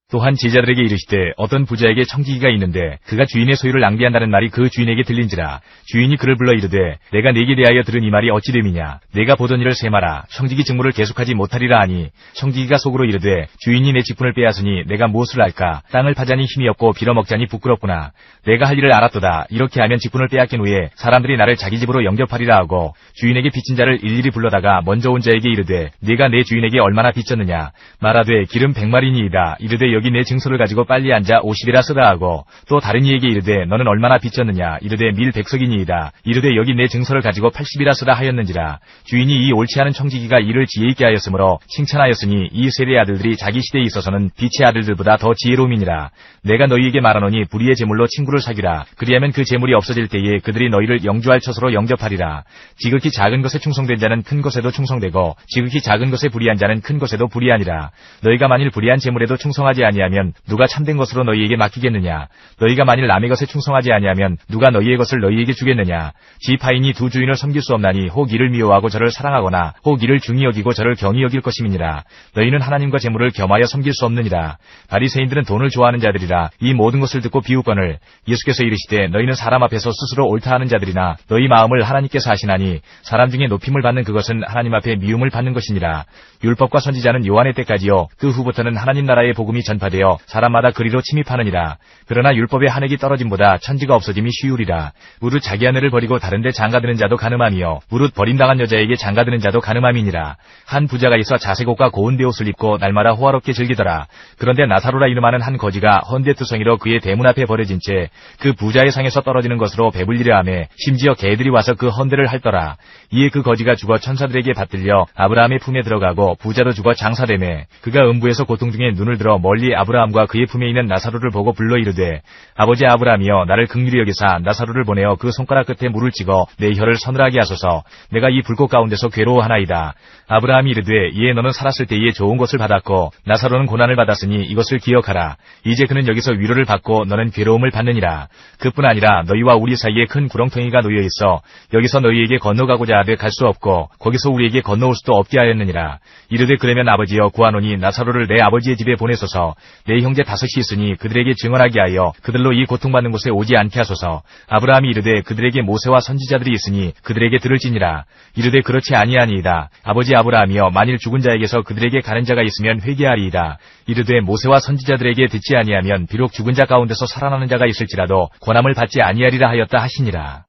또한 제자들에게 이르시되 어떤 부자에게 청지기가 있는데 그가 주인의 소유를 낭비한다는 말이 그 주인에게 들린지라. 주인이 그를 불러 이르되 내가 네게 대하여 들은 이 말이 어찌 됨이냐. 내가 보던 일을 세마라. 청지기 직무를 계속하지 못하리라 하니 청지기가 속으로 이르되 주인이 내 직분을 빼앗으니 내가 무엇을 할까. 땅을 파자니 힘이 없고 빌어먹자니 부끄럽구나. 내가 할 일을 알았도다. 이렇게 하면 직분을 빼앗긴 후에 사람들이 나를 자기 집으로 영접하리라 하고 주인에게 빚진 자를 일일이 불러다가 먼저 온 자에게 이르되 네가 내 주인에게 얼마나 빚졌느냐. 말하되 기름 100마리니이다. 이르되 여기 내 증서를 가지고 빨리 앉아 50이라 쓰라 하고 또 다른 이에게 이르되 너는 얼마나 빚졌느냐. 이르되 밀 100석이니이다. 이르되 여기 내 증서를 가지고 80이라 쓰라 하였는지라. 주인이 이 옳지 않은 청지기가 이를 지혜 있게 하였으므로 칭찬하였으니 이 세대의 아들들이 자기 시대에 있어서는 빛의 아들들보다 더 지혜로움이니라. 내가 너희에게 말하노니 불의의 재물로 친구를 사귀라. 그리하면 그 재물이 없어질 때에 그들이 너희를 영주할 처소로 영접하리라. 지극히 작은 것에 충성된 자는 큰 것에도 충성되고 지극히 작은 것에 불의한 자는 큰 것에도 불의하니라. 너희가 만일 불의한 재물에도 충성하지 아니하면 누가 참된 것으로 너희에게 맡기겠느냐. 너희가 만일 남의 것에 충성하지 아니하면 누가 너희의 것을 너희에게 주겠느냐. 지파인이 두 주인을 섬길 수 없나니 혹 이를 미워하고 저를 사랑하거나 혹 이를 중히 여기고 저를 경히 여길 것임이니라. 너희는 하나님과 재물을 겸하여 섬길 수 없느니라. 바리새인들은 돈을 좋아하는 자들이라. 이 모든 것을 듣고 비웃거늘 예수께서 이르시되 너희는 사람 앞에서 스스로 옳다 하는 자들이나 너희 마음을 하나님께서 아시나니 사람 중에 높임을 받는 그것은 하나님 앞에 미움을 받는 것이니라. 율법과 선지자는 요한의 때까지요 그 후부터는 하나님 나라의 복음이 전파되어 사람마다 그리로 침입하느니라. 그러나 율법의 한 획이 떨어짐보다 천지가 없어짐이 쉬우리라. 무릇 자기 아내를 버리고 다른데 장가드는 자도 가늠함이요 무릇 버림당한 여자에게 장가드는 자도 가늠함이니라. 한 부자가 있어 자색 옷과 고운 베옷을 입고 날마다 호화롭게 즐기더라. 그런데 나사로라 이름하는 한 거지가 헌데투성이로 그의 대문 앞에 버려진 채 그 부자의 상에서 떨어지는 것으로 배불리려 하매 심지어 개들이 와서 그 헌데를 핥더라. 이에 그 거지가 죽어 천사들에게 받들려 아브라함의 품에 들어가고 부자도 죽어 장사되매 그가 음부에서 고통 중에 눈을 들어 멀리 아브라함과 그의 품에 있는 나사로를 보고 불러 이르되 아버지 아브라함이여 나를 긍휼히 여기사 나사로를 보내어 그 손가락 끝에 물을 찍어 내 혀를 서늘하게 하소서. 내가 이 불꽃 가운데서 괴로워하나이다. 아브라함이 이르되 이에 너는 살았을 때에 좋은 것을 받았고 나사로는 고난을 받았으니 이것을 기억하라. 이제 그는 여기서 위로를 받고 너는 괴로움을 받느니라. 그뿐 아니라 너희와 우리 사이에 큰 구렁텅이가 놓여 있어 여기서 너희에게 건너가고자 하되 갈 수 없고 거기서 우리에게 건너올 수도 없게 하였느니라. 이르되 그러면 아버지여 구하노니 나사로를 내 아버지의 집에 보내소서. 내 형제 5이 있으니 그들에게 증언하게 하여 그들로 이 고통받는 곳에 오지 않게 하소서. 아브라함이 이르되 그들에게 모세와 선지자들이 있으니 그들에게 들을지니라. 이르되 그렇지 아니하니이다. 아버지 아브라함이여 만일 죽은 자에게서 그들에게 가는 자가 있으면 회개하리이다. 이르되 모세와 선지자들에게 듣지 아니하면 비록 죽은 자 가운데서 살아나는 자가 있을지라도 권함을 받지 아니하리라 하였다 하시니라.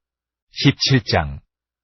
17장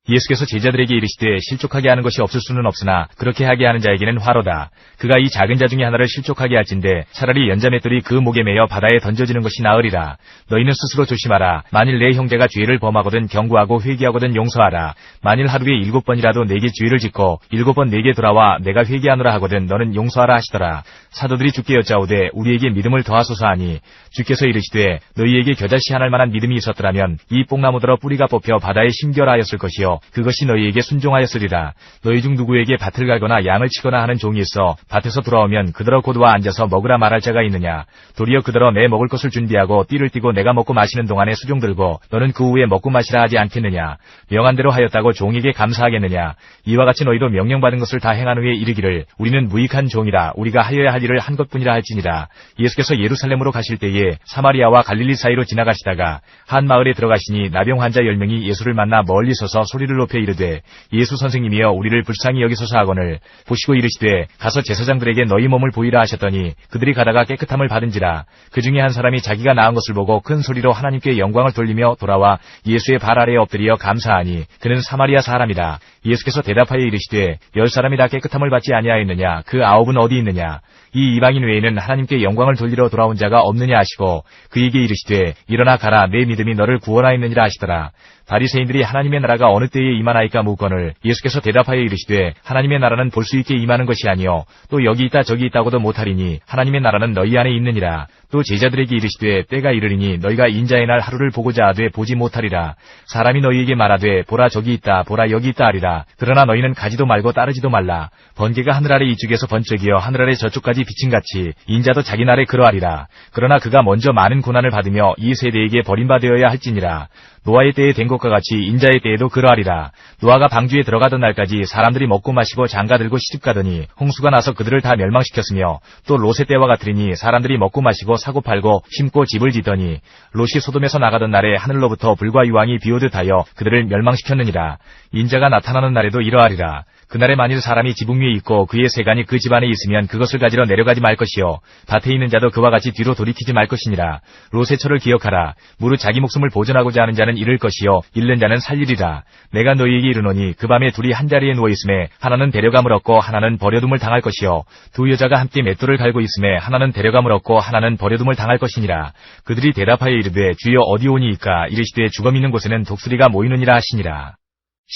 예수께서 제자들에게 이르시되 실족하게 하는 것이 없을 수는 없으나 그렇게 하게 하는 자에게는 화로다. 그가 이 작은 자 중에 하나를 실족하게 할진대 차라리 연자맷돌이 그 목에 매어 바다에 던져지는 것이 나으리라. 너희는 스스로 조심하라. 만일 내 형제가 죄를 범하거든 경고하고 회개하거든 용서하라. 만일 하루에 7번이라도 내게 죄를 짓고 7번 내게 돌아와 내가 회개하노라 하거든 너는 용서하라 하시더라. 사도들이 주께 여짜오되 우리에게 믿음을 더하소서 하니 주께서 이르시되 너희에게 겨자씨 하나할 만한 믿음이 있었더라면 이 뽕나무더러 뿌리가 뽑혀 바다에 심겨라하였을 것이요 그것이 너희에게 순종하였으리라. 너희 중 누구에게 밭을 갈거나 양을 치거나 하는 종이 있어 밭에서 돌아오면 그더러 곧 와 앉아서 먹으라 말할 자가 있느냐. 도리어 그더러 내 먹을 것을 준비하고 띠를 띠고 내가 먹고 마시는 동안에 수종 들고 너는 그 후에 먹고 마시라 하지 않겠느냐. 명한대로 하였다고 종에게 감사하겠느냐. 이와 같이 너희도 명령받은 것을 다 행한 후에 이르기를 우리는 무익한 종이라. 우리가 하여야 할 일을 한 것뿐이라 할지니라. 예수께서 예루살렘으로 가실 때에 사마리아와 갈릴리 사이로 지나가시다가 한 마을에 들어가시니 나병 환자 10명이 예수를 만나 멀리 서서 소리를 높여 이르되 예수 선생님이여 우리를 불쌍히 여기소서 하거늘 보시고 이르시되 가서 제사장들에게 너희 몸을 보이라 하셨더니 그들이 가다가 깨끗함을 받은지라. 그 중에 한 사람이 자기가 나은 것을 보고 큰 소리로 하나님께 영광을 돌리며 돌아와 예수의 발 아래에 엎드려 감사하니 그는 사마리아 사람이라. 예수께서 대답하여 이르시되 10사람이 다 깨끗함을 받지 아니하였느냐. 그 9은 어디 있느냐. 이 이방인 외에는 하나님께 영광을 돌리러 돌아온 자가 없느냐 하시고 그에게 이르시되 일어나 가라 내 믿음이 너를 구원하였느니라 하시더라. 바리새인들이 하나님의 나라가 어느 때에 임하나이까 묻거늘 예수께서 대답하여 이르시되 하나님의 나라는 볼 수 있게 임하는 것이 아니요 또 여기 있다 저기 있다고도 못하리니 하나님의 나라는 너희 안에 있느니라. 또 제자들에게 이르시되 때가 이르리니 너희가 인자의 날 하루를 보고자 하되 보지 못하리라. 사람이 너희에게 말하되 보라 저기 있다 보라 여기 있다 하리라. 그러나 너희는 가지도 말고 따르지도 말라. 번개가 하늘 아래 이쪽에서 번쩍이어 하늘 아래 저쪽까지 비침같이 인자도 자기 날에 그러하리라. 그러나 그가 먼저 많은 고난을 받으며 이 세대에게 버림받아야 할지니라. 노아의 때에 된 것과 같이 인자의 때에도 그러하리라. 노아가 방주에 들어가던 날까지 사람들이 먹고 마시고 장가들고 시집가더니 홍수가 나서 그들을 다 멸망시켰으며 또 롯의 때와 같으리니 사람들이 먹고 마시고 사고 팔고 심고 집을 짓더니 롯이 소돔에서 나가던 날에 하늘로부터 불과 유황이 비오듯 하여 그들을 멸망시켰느니라. 인자가 나타나는 날에도 이러하리라. 그날에 만일 사람이 지붕 위에 있고 그의 세간이 그 집안에 있으면 그것을 가지러 내려가지 말 것이요 밭에 있는 자도 그와 같이 뒤로 돌이키지 말 것이니라. 롯의 철을 기억하라. 무릇 자기 목숨을 보존하고자 하는 자는 잃을 것이요 잃는 자는 살리리라. 내가 너희에게 이르노니 그 밤에 둘이 한자리에 누워 있음에 하나는 데려감을 얻고 하나는 버려둠을 당할 것이요 두 여자가 함께 맷돌을 갈고 있음에 하나는 데려감을 얻고 하나는 버려둠을 당할 것이니라. 그들이 대답하여 이르되 주여 어디 오니이까? 이르시되 죽음 있는 곳에는 독수리가 모이느니라 하시니라.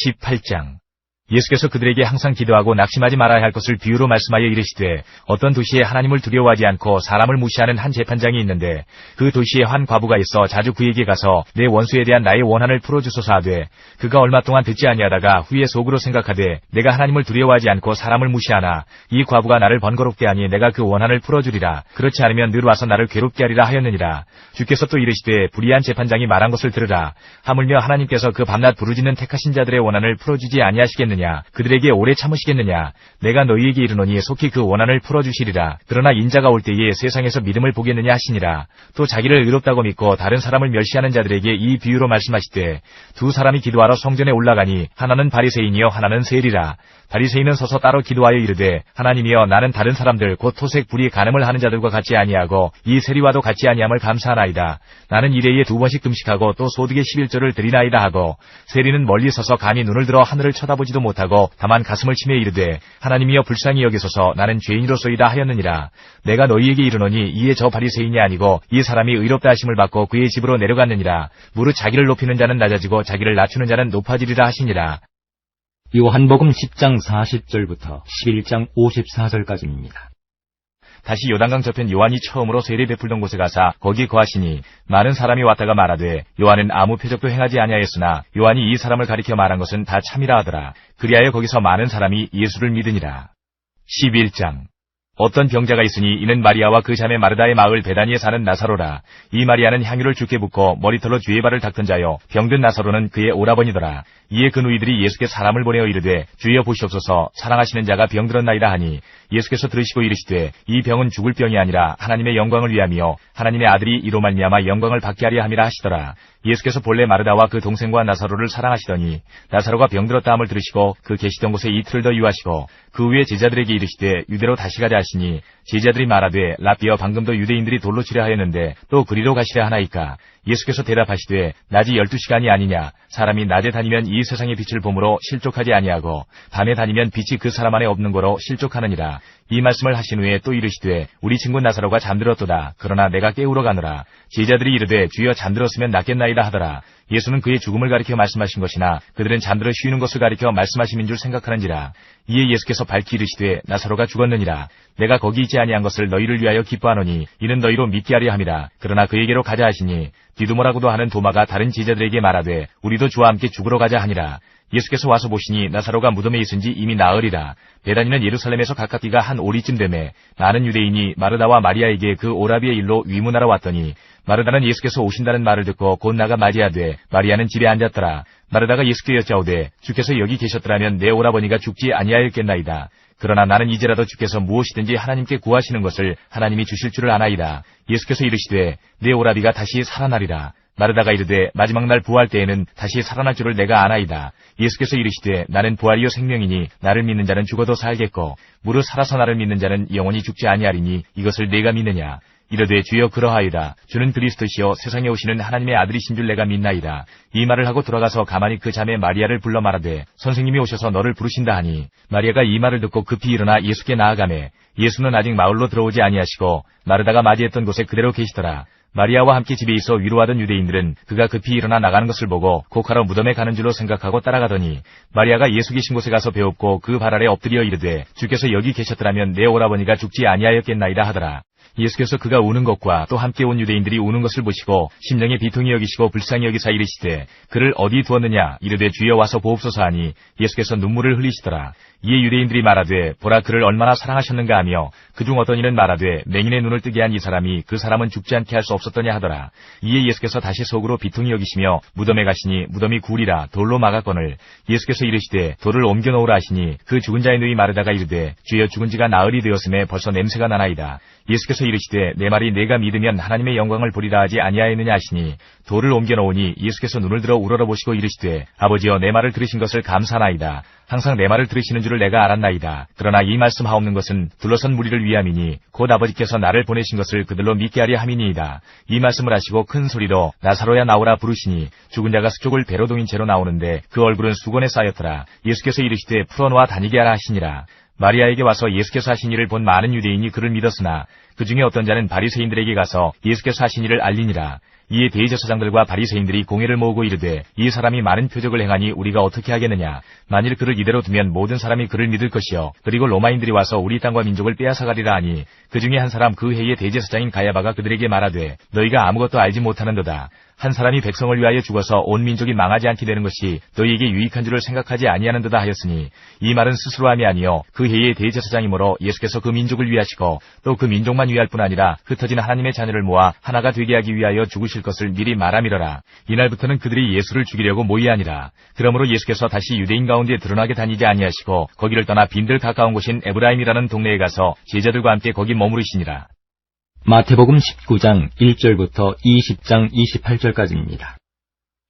18장. 예수께서 그들에게 항상 기도하고 낙심하지 말아야 할 것을 비유로 말씀하여 이르시되 어떤 도시에 하나님을 두려워하지 않고 사람을 무시하는 한 재판장이 있는데 그 도시에 한 과부가 있어 자주 그에게 가서 내 원수에 대한 나의 원한을 풀어주소서 하되 그가 얼마 동안 듣지 아니하다가 후에 속으로 생각하되 내가 하나님을 두려워하지 않고 사람을 무시하나 이 과부가 나를 번거롭게 하니 내가 그 원한을 풀어주리라. 그렇지 않으면 늘 와서 나를 괴롭게 하리라 하였느니라. 주께서 또 이르시되 불의한 재판장이 말한 것을 들으라. 하물며 하나님께서 그 밤낮 부르짖는 택하신 자들의 원한을 풀어주지 아니하시겠느냐? 그들에게 오래 참으시겠느냐? 내가 너희에게 이르노니 속히 그 원한을 풀어주시리라. 그러나 인자가 올 때에 세상에서 믿음을 보겠느냐 하시니라. 또 자기를 의롭다고 믿고 다른 사람을 멸시하는 자들에게 이 비유로 말씀하시되 두 사람이 기도하러 성전에 올라가니 하나는 바리새인이요 하나는 세리라. 바리새인은 서서 따로 기도하여 이르되 하나님이여 나는 다른 사람들 곧 토색 불의 간음을 하는 자들과 같지 아니하고 이 세리와도 같지 아니함을 감사하나이다. 나는 일회에 2번씩 금식하고 또 소득의 11조를 드리나이다 하고 세리는 멀리 서서 감히 눈을 들어 하늘을 쳐다보지도 못하고 다만 가슴을 치며 이르되 하나님이여 불쌍히 여기소서 나는 죄인이로소이다 하였느니라. 내가 너희에게 이르노니 이에 저 바리새인이 아니고 이 사람이 의롭다 하심을 받고 그의 집으로 내려갔느니라. 무릇 자기를 높이는 자는 낮아지고 자기를 낮추는 자는 높아지리라 하시니라. 요한복음 10장 40절부터 11장 54절까지입니다. 다시 요단강 저편 요한이 처음으로 세례 베풀던 곳에 가사 거기 거하시니 많은 사람이 왔다가 말하되 요한은 아무 표적도 행하지 아니하였으나 요한이 이 사람을 가리켜 말한 것은 다 참이라 하더라. 그리하여 거기서 많은 사람이 예수를 믿으니라. 11장. 어떤 병자가 있으니 이는 마리아와 그 자매 마르다의 마을 베다니에 사는 나사로라. 이 마리아는 향유를 주께 붓고 머리털로 주의 발을 닦던 자요 병든 나사로는 그의 오라버니더라. 이에 그 누이들이 예수께 사람을 보내어 이르되 주여 보시옵소서 사랑하시는 자가 병들었나이다 하니 예수께서 들으시고 이르시되 이 병은 죽을 병이 아니라 하나님의 영광을 위함이요 하나님의 아들이 이로 말미암아 영광을 받게 하려 함이라 하시더라. 예수께서 본래 마르다와 그 동생과 나사로를 사랑하시더니 나사로가 병들었다 함을 들으시고 그 계시던 곳에 이틀을 더 유하시고 그 후에 제자들에게 이르시되 유대로 다시 가자 하시니 제자들이 말하되 라비여 방금도 유대인들이 돌로 치려 하였는데 또 그리로 가시려 하나이까? 예수께서 대답하시되 낮이 12시간이 아니냐? 사람이 낮에 다니면 이 세상의 빛을 보므로 실족하지 아니하고 밤에 다니면 빛이 그 사람 안에 없는 거로 실족하느니라. 이 말씀을 하신 후에 또 이르시되 우리 친구 나사로가 잠들었도다. 그러나 내가 깨우러 가노라. 제자들이 이르되 주여 잠들었으면 낫겠나이다 하더라. 예수는 그의 죽음을 가리켜 말씀하신 것이나 그들은 잠들어 쉬는 것을 가리켜 말씀하심인 줄 생각하는지라. 이에 예수께서 밝히 이르시되 나사로가 죽었느니라. 내가 거기 있지 아니한 것을 너희를 위하여 기뻐하노니 이는 너희로 믿게 하려 함이라. 그러나 그에게로 가자 하시니 디두모라고도 하는 도마가 다른 제자들에게 말하되 우리도 주와 함께 죽으러 가자 하니라. 예수께서 와서 보시니 나사로가 무덤에 있은지 이미 나으리라. 베다니는 예루살렘에서 가깝기가 한 오리쯤 되매 많은 유대인이 마르다와 마리아에게 그 오라비의 일로 위문하러 왔더니 마르다는 예수께서 오신다는 말을 듣고 곧 나가 맞이하되 마리아는 집에 앉았더라. 마르다가 예수께 여짜오되 주께서 여기 계셨더라면 내 오라버니가 죽지 아니하였겠나이다. 그러나 나는 이제라도 주께서 무엇이든지 하나님께 구하시는 것을 하나님이 주실 줄을 아나이다. 예수께서 이르시되 내 오라비가 다시 살아나리라. 마르다가 이르되 마지막 날 부활 때에는 다시 살아날 줄을 내가 아나이다. 예수께서 이르시되 나는 부활이요 생명이니 나를 믿는 자는 죽어도 살겠고 무릇 살아서 나를 믿는 자는 영원히 죽지 아니하리니 이것을 내가 믿느냐. 이르되 주여 그러하이다. 주는 그리스도시요 세상에 오시는 하나님의 아들이신 줄 내가 믿나이다. 이 말을 하고 돌아가서 가만히 그 자매 마리아를 불러 말하되 선생님이 오셔서 너를 부르신다 하니 마리아가 이 말을 듣고 급히 일어나 예수께 나아가매 예수는 아직 마을로 들어오지 아니하시고 마르다가 맞이했던 곳에 그대로 계시더라. 마리아와 함께 집에 있어 위로하던 유대인들은 그가 급히 일어나 나가는 것을 보고 곡하러 무덤에 가는 줄로 생각하고 따라가더니 마리아가 예수 계신 곳에 가서 배웁고 그 발 아래 엎드려 이르되 주께서 여기 계셨더라면 내 오라버니가 죽지 아니하였겠나이다 하더라. 예수께서 그가 우는 것과 또 함께 온 유대인들이 우는 것을 보시고 심령에 비통히 여기시고 불쌍히 여기사 이르시되 그를 어디 두었느냐 이르되 주여 와서 보옵소서 하니 예수께서 눈물을 흘리시더라. 이에 유대인들이 말하되 보라 그를 얼마나 사랑하셨는가 하며 그중 어떤 이는 말하되 맹인의 눈을 뜨게 한 이 사람이 그 사람은 죽지 않게 할 수 없었더냐 하더라. 이에 예수께서 다시 속으로 비통히 여기시며 무덤에 가시니 무덤이 구리라 돌로 막았거늘 예수께서 이르시되 돌을 옮겨 놓으라 하시니 그 죽은 자의 누이 마르다가 이르되 주여 죽은 지가 나흘이 되었음에 벌써 냄새가 나나이다. 예수께서 이르시되 내 말이 내가 믿으면 하나님의 영광을 보리라 하지 아니하였느냐 하시니 돌을 옮겨 놓으니 예수께서 눈을 들어 우러러보시고 이르시되 아버지여 내 말을 들으신 것을 감사하나이다. 항상 내 말을 들으시는 줄을 내가 알았나이다. 그러나 이 말씀 하옵는 것은 둘러선 무리를 위함이니 곧 아버지께서 나를 보내신 것을 그들로 믿게 하려 함이니이다. 이 말씀을 하시고 큰 소리로 나사로야 나오라 부르시니 죽은 자가 수족을 배로 동인 채로 나오는데 그 얼굴은 수건에 쌓였더라. 예수께서 이르시되 풀어놓아 다니게 하라 하시니라. 마리아에게 와서 예수께서 하신 일을 본 많은 유대인이 그를 믿었으나 그 중에 어떤 자는 바리새인들에게 가서 예수께서 하신 일을 알리니라. 이에 대제사장들과 바리새인들이 공회를 모으고 이르되 이 사람이 많은 표적을 행하니 우리가 어떻게 하겠느냐. 만일 그를 이대로 두면 모든 사람이 그를 믿을 것이요 그리고 로마인들이 와서 우리 땅과 민족을 빼앗아가리라 하니 그 중에 한 사람 그 해의 대제사장인 가야바가 그들에게 말하되 너희가 아무것도 알지 못하는도다. 한 사람이 백성을 위하여 죽어서 온 민족이 망하지 않게 되는 것이 너희에게 유익한 줄을 생각하지 아니하는도다 하였으니 이 말은 스스로 함이 아니요 그 해의 대제사장이므로 예수께서 그 민족을 위하시고 또 그 민족만 위할 뿐 아니라 흩어진 하나님의 자녀를 모아 하나가 되게 하기 위하여 죽으실 것을 미리 말함이러라. 이날부터는 그들이 예수를 죽이려고 모이하니라. 그러므로 예수께서 다시 유대인 가운데 드러나게 다니지 아니하시고 거기를 떠나 빈들 가까운 곳인 에브라임이라는 동네에 가서 제자들과 함께 거기 머무르시니라. 마태복음 19장 1절부터 20장 28절까지입니다.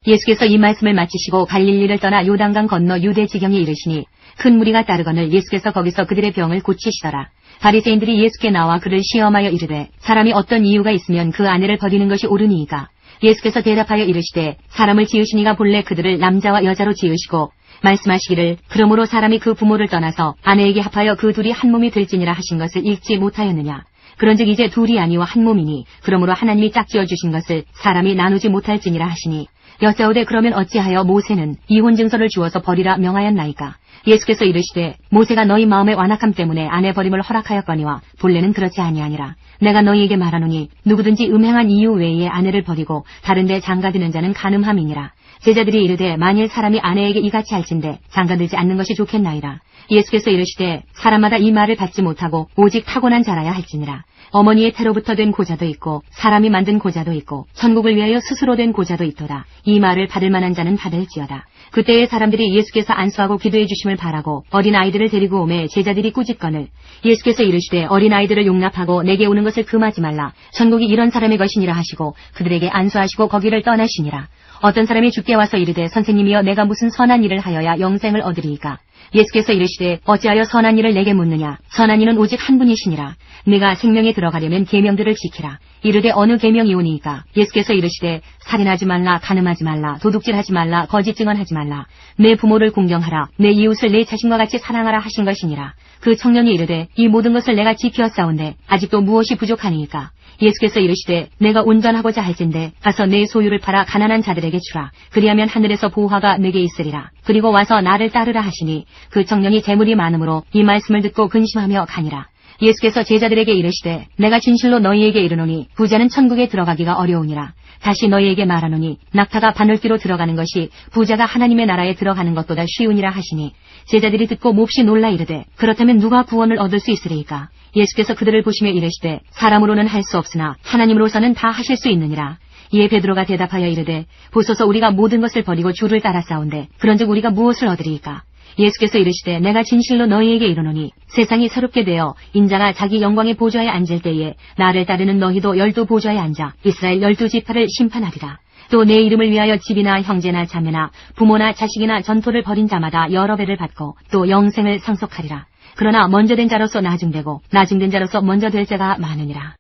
예수께서 이 말씀을 마치시고 갈릴리를 떠나 요단강 건너 유대 지경에 이르시니 큰 무리가 따르거늘 예수께서 거기서 그들의 병을 고치시더라. 바리새인들이 예수께 나와 그를 시험하여 이르되 사람이 어떤 이유가 있으면 그 아내를 버리는 것이 옳으니이까. 예수께서 대답하여 이르시되 사람을 지으신 이가 본래 그들을 남자와 여자로 지으시고 말씀하시기를 그러므로 사람이 그 부모를 떠나서 아내에게 합하여 그 둘이 한 몸이 될지니라 하신 것을 읽지 못하였느냐. 그런즉 이제 둘이 아니와 한 몸이니 그러므로 하나님이 짝지어 주신 것을 사람이 나누지 못할지니라 하시니 여짜오되 그러면 어찌하여 모세는 이혼 증서를 주어서 버리라 명하였나이까. 예수께서 이르시되 모세가 너희 마음의 완악함 때문에 아내 버림을 허락하였거니와 본래는 그렇지 아니하니라. 내가 너희에게 말하노니 누구든지 음행한 이유 외에 아내를 버리고 다른 데 장가드는 자는 간음함이니라. 제자들이 이르되 만일 사람이 아내에게 이같이 할진대 장가들지 않는 것이 좋겠나이다. 예수께서 이르시되 사람마다 이 말을 받지 못하고 오직 타고난 자라야 할지니라. 어머니의 태로부터 된 고자도 있고 사람이 만든 고자도 있고 천국을 위하여 스스로 된 고자도 있도다. 이 말을 받을 만한 자는 받을지어다. 그때에 사람들이 예수께서 안수하고 기도해 주심을 바라고 어린아이들을 데리고 오매 제자들이 꾸짖거늘 예수께서 이르시되 어린아이들을 용납하고 내게 오는 것을 금하지 말라. 천국이 이런 사람의 것이니라 하시고 그들에게 안수하시고 거기를 떠나시니라. 어떤 사람이 주께 와서 이르되 선생님이여 내가 무슨 선한 일을 하여야 영생을 얻으리이까. 예수께서 이르시되 어찌하여 선한 일을 내게 묻느냐. 선한 이는 오직 한 분이시니라. 네가 생명에 들어가려면 계명들을 지키라. 이르되 어느 계명이오니이까. 예수께서 이르시되 살인하지 말라, 간음하지 말라, 도둑질하지 말라, 거짓 증언하지 말라, 내 부모를 공경하라, 내 이웃을 내 자신과 같이 사랑하라 하신 것이니라. 그 청년이 이르되 이 모든 것을 내가 지키었사온데 아직도 무엇이 부족하니이까. 예수께서 이르시되 내가 운전하고자 할진대 가서 내 소유를 팔아 가난한 자들에게 주라. 그리하면 하늘에서 보화가 내게 있으리라. 그리고 와서 나를 따르라 하시니 그 청년이 재물이 많으므로 이 말씀을 듣고 근심하며 가니라. 예수께서 제자들에게 이르시되 내가 진실로 너희에게 이르노니 부자는 천국에 들어가기가 어려우니라. 다시 너희에게 말하노니 낙타가 바늘귀로 들어가는 것이 부자가 하나님의 나라에 들어가는 것보다 쉬우니라 하시니 제자들이 듣고 몹시 놀라 이르되 그렇다면 누가 구원을 얻을 수 있으리이까. 예수께서 그들을 보시며 이르시되 사람으로는 할 수 없으나 하나님으로서는 다 하실 수 있느니라. 이에 베드로가 대답하여 이르되 보소서 우리가 모든 것을 버리고 주를 따랐사온데 그런즉 우리가 무엇을 얻으리이까. 예수께서 이르시되 내가 진실로 너희에게 이르노니 세상이 새롭게 되어 인자가 자기 영광의 보좌에 앉을 때에 나를 따르는 너희도 12 보좌에 앉아 이스라엘 12지파를 심판하리라. 또 내 이름을 위하여 집이나 형제나 자매나 부모나 자식이나 전토를 벌인 자마다 여러 배를 받고 또 영생을 상속하리라. 그러나 먼저 된 자로서 나중되고 나중된 자로서 먼저 될 자가 많으니라.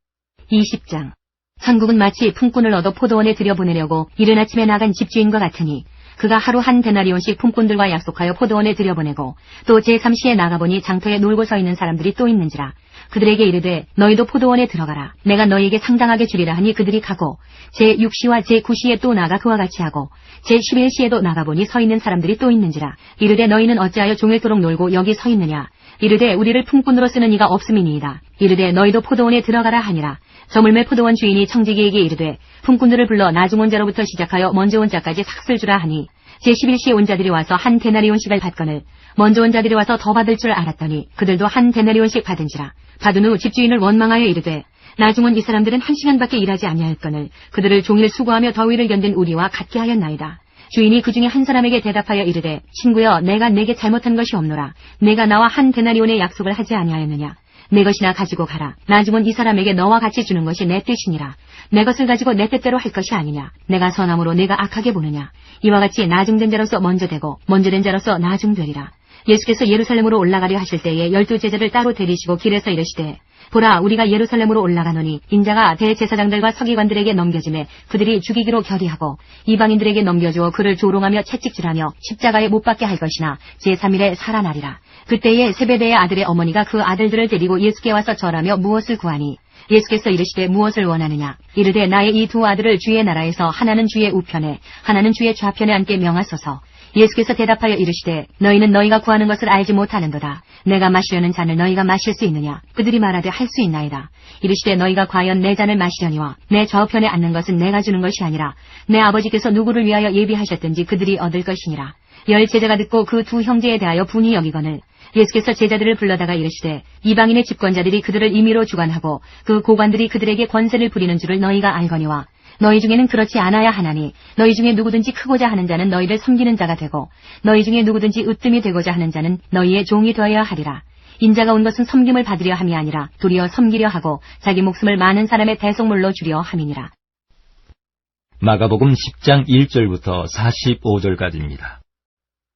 20장. 천국은 마치 품꾼을 얻어 포도원에 들여보내려고 이른 아침에 나간 집주인과 같으니 그가 하루 한 데나리온씩 품꾼들과 약속하여 포도원에 들여보내고 또 제3시에 나가보니 장터에 놀고 서 있는 사람들이 또 있는지라. 그들에게 이르되 너희도 포도원에 들어가라. 내가 너희에게 상당하게 주리라 하니 그들이 가고 제6시와 제9시에 또 나가 그와 같이 하고 제11시에도 나가보니 서 있는 사람들이 또 있는지라. 이르되 너희는 어찌하여 종일토록 놀고 여기 서 있느냐. 이르되 우리를 품꾼으로 쓰는 이가 없음이니이다. 이르되 너희도 포도원에 들어가라 하니라. 저물매 포도원 주인이 청지기에게 이르되 품꾼들을 불러 나중 온 자로부터 시작하여 먼저 온 자까지 삭슬 주라 하니 제11시에 온 자들이 와서 한 데나리온씩을 받거늘 먼저 온 자들이 와서 더 받을 줄 알았더니 그들도 한 데나리온씩 받은지라. 받은 후 집주인을 원망하여 이르되 나중 온 이 사람들은 1시간밖에 일하지 아니하였거늘 그들을 종일 수고하며 더위를 견딘 우리와 같게 하였나이다. 주인이 그 중에 한 사람에게 대답하여 이르되 친구여 내가 내게 잘못한 것이 없노라. 내가 나와 한 데나리온의 약속을 하지 아니하였느냐. 내 것이나 가지고 가라. 나중 온 이 사람에게 너와 같이 주는 것이 내 뜻이니라. 내 것을 가지고 내 뜻대로 할 것이 아니냐. 내가 선함으로 내가 악하게 보느냐. 이와 같이 나중된 자로서 먼저 되고 먼저 된 자로서 나중되리라. 예수께서 예루살렘으로 올라가려 하실 때에 12제자를 따로 데리시고 길에서 이르시되 보라 우리가 예루살렘으로 올라가노니 인자가 대제사장들과 서기관들에게 넘겨지매 그들이 죽이기로 결의하고 이방인들에게 넘겨주어 그를 조롱하며 채찍질하며 십자가에 못 박게 할 것이나 제3일에 살아나리라. 그때에 세베대의 아들의 어머니가 그 아들들을 데리고 예수께 와서 절하며 무엇을 구하니 예수께서 이르시되 무엇을 원하느냐. 이르되 나의 이 두 아들을 주의 나라에서 하나는 주의 우편에 하나는 주의 좌편에 앉게 명하소서. 예수께서 대답하여 이르시되 너희는 너희가 구하는 것을 알지 못하는도다. 내가 마시려는 잔을 너희가 마실 수 있느냐. 그들이 말하되 할 수 있나이다. 이르시되 너희가 과연 내 잔을 마시려니와 내 좌우편에 앉는 것은 내가 주는 것이 아니라 내 아버지께서 누구를 위하여 예비하셨든지 그들이 얻을 것이니라. 10제자가 듣고 그 두 형제에 대하여 분이 여기거늘 예수께서 제자들을 불러다가 이르시되 이방인의 집권자들이 그들을 임의로 주관하고 그 고관들이 그들에게 권세를 부리는 줄을 너희가 알거니와 너희 중에는 그렇지 않아야 하나니 너희 중에 누구든지 크고자 하는 자는 너희를 섬기는 자가 되고 너희 중에 누구든지 으뜸이 되고자 하는 자는 너희의 종이 되어야 하리라. 인자가 온 것은 섬김을 받으려 함이 아니라 도리어 섬기려 하고 자기 목숨을 많은 사람의 대속물로 주려 함이니라. 마가복음 10장 1절부터 45절까지입니다.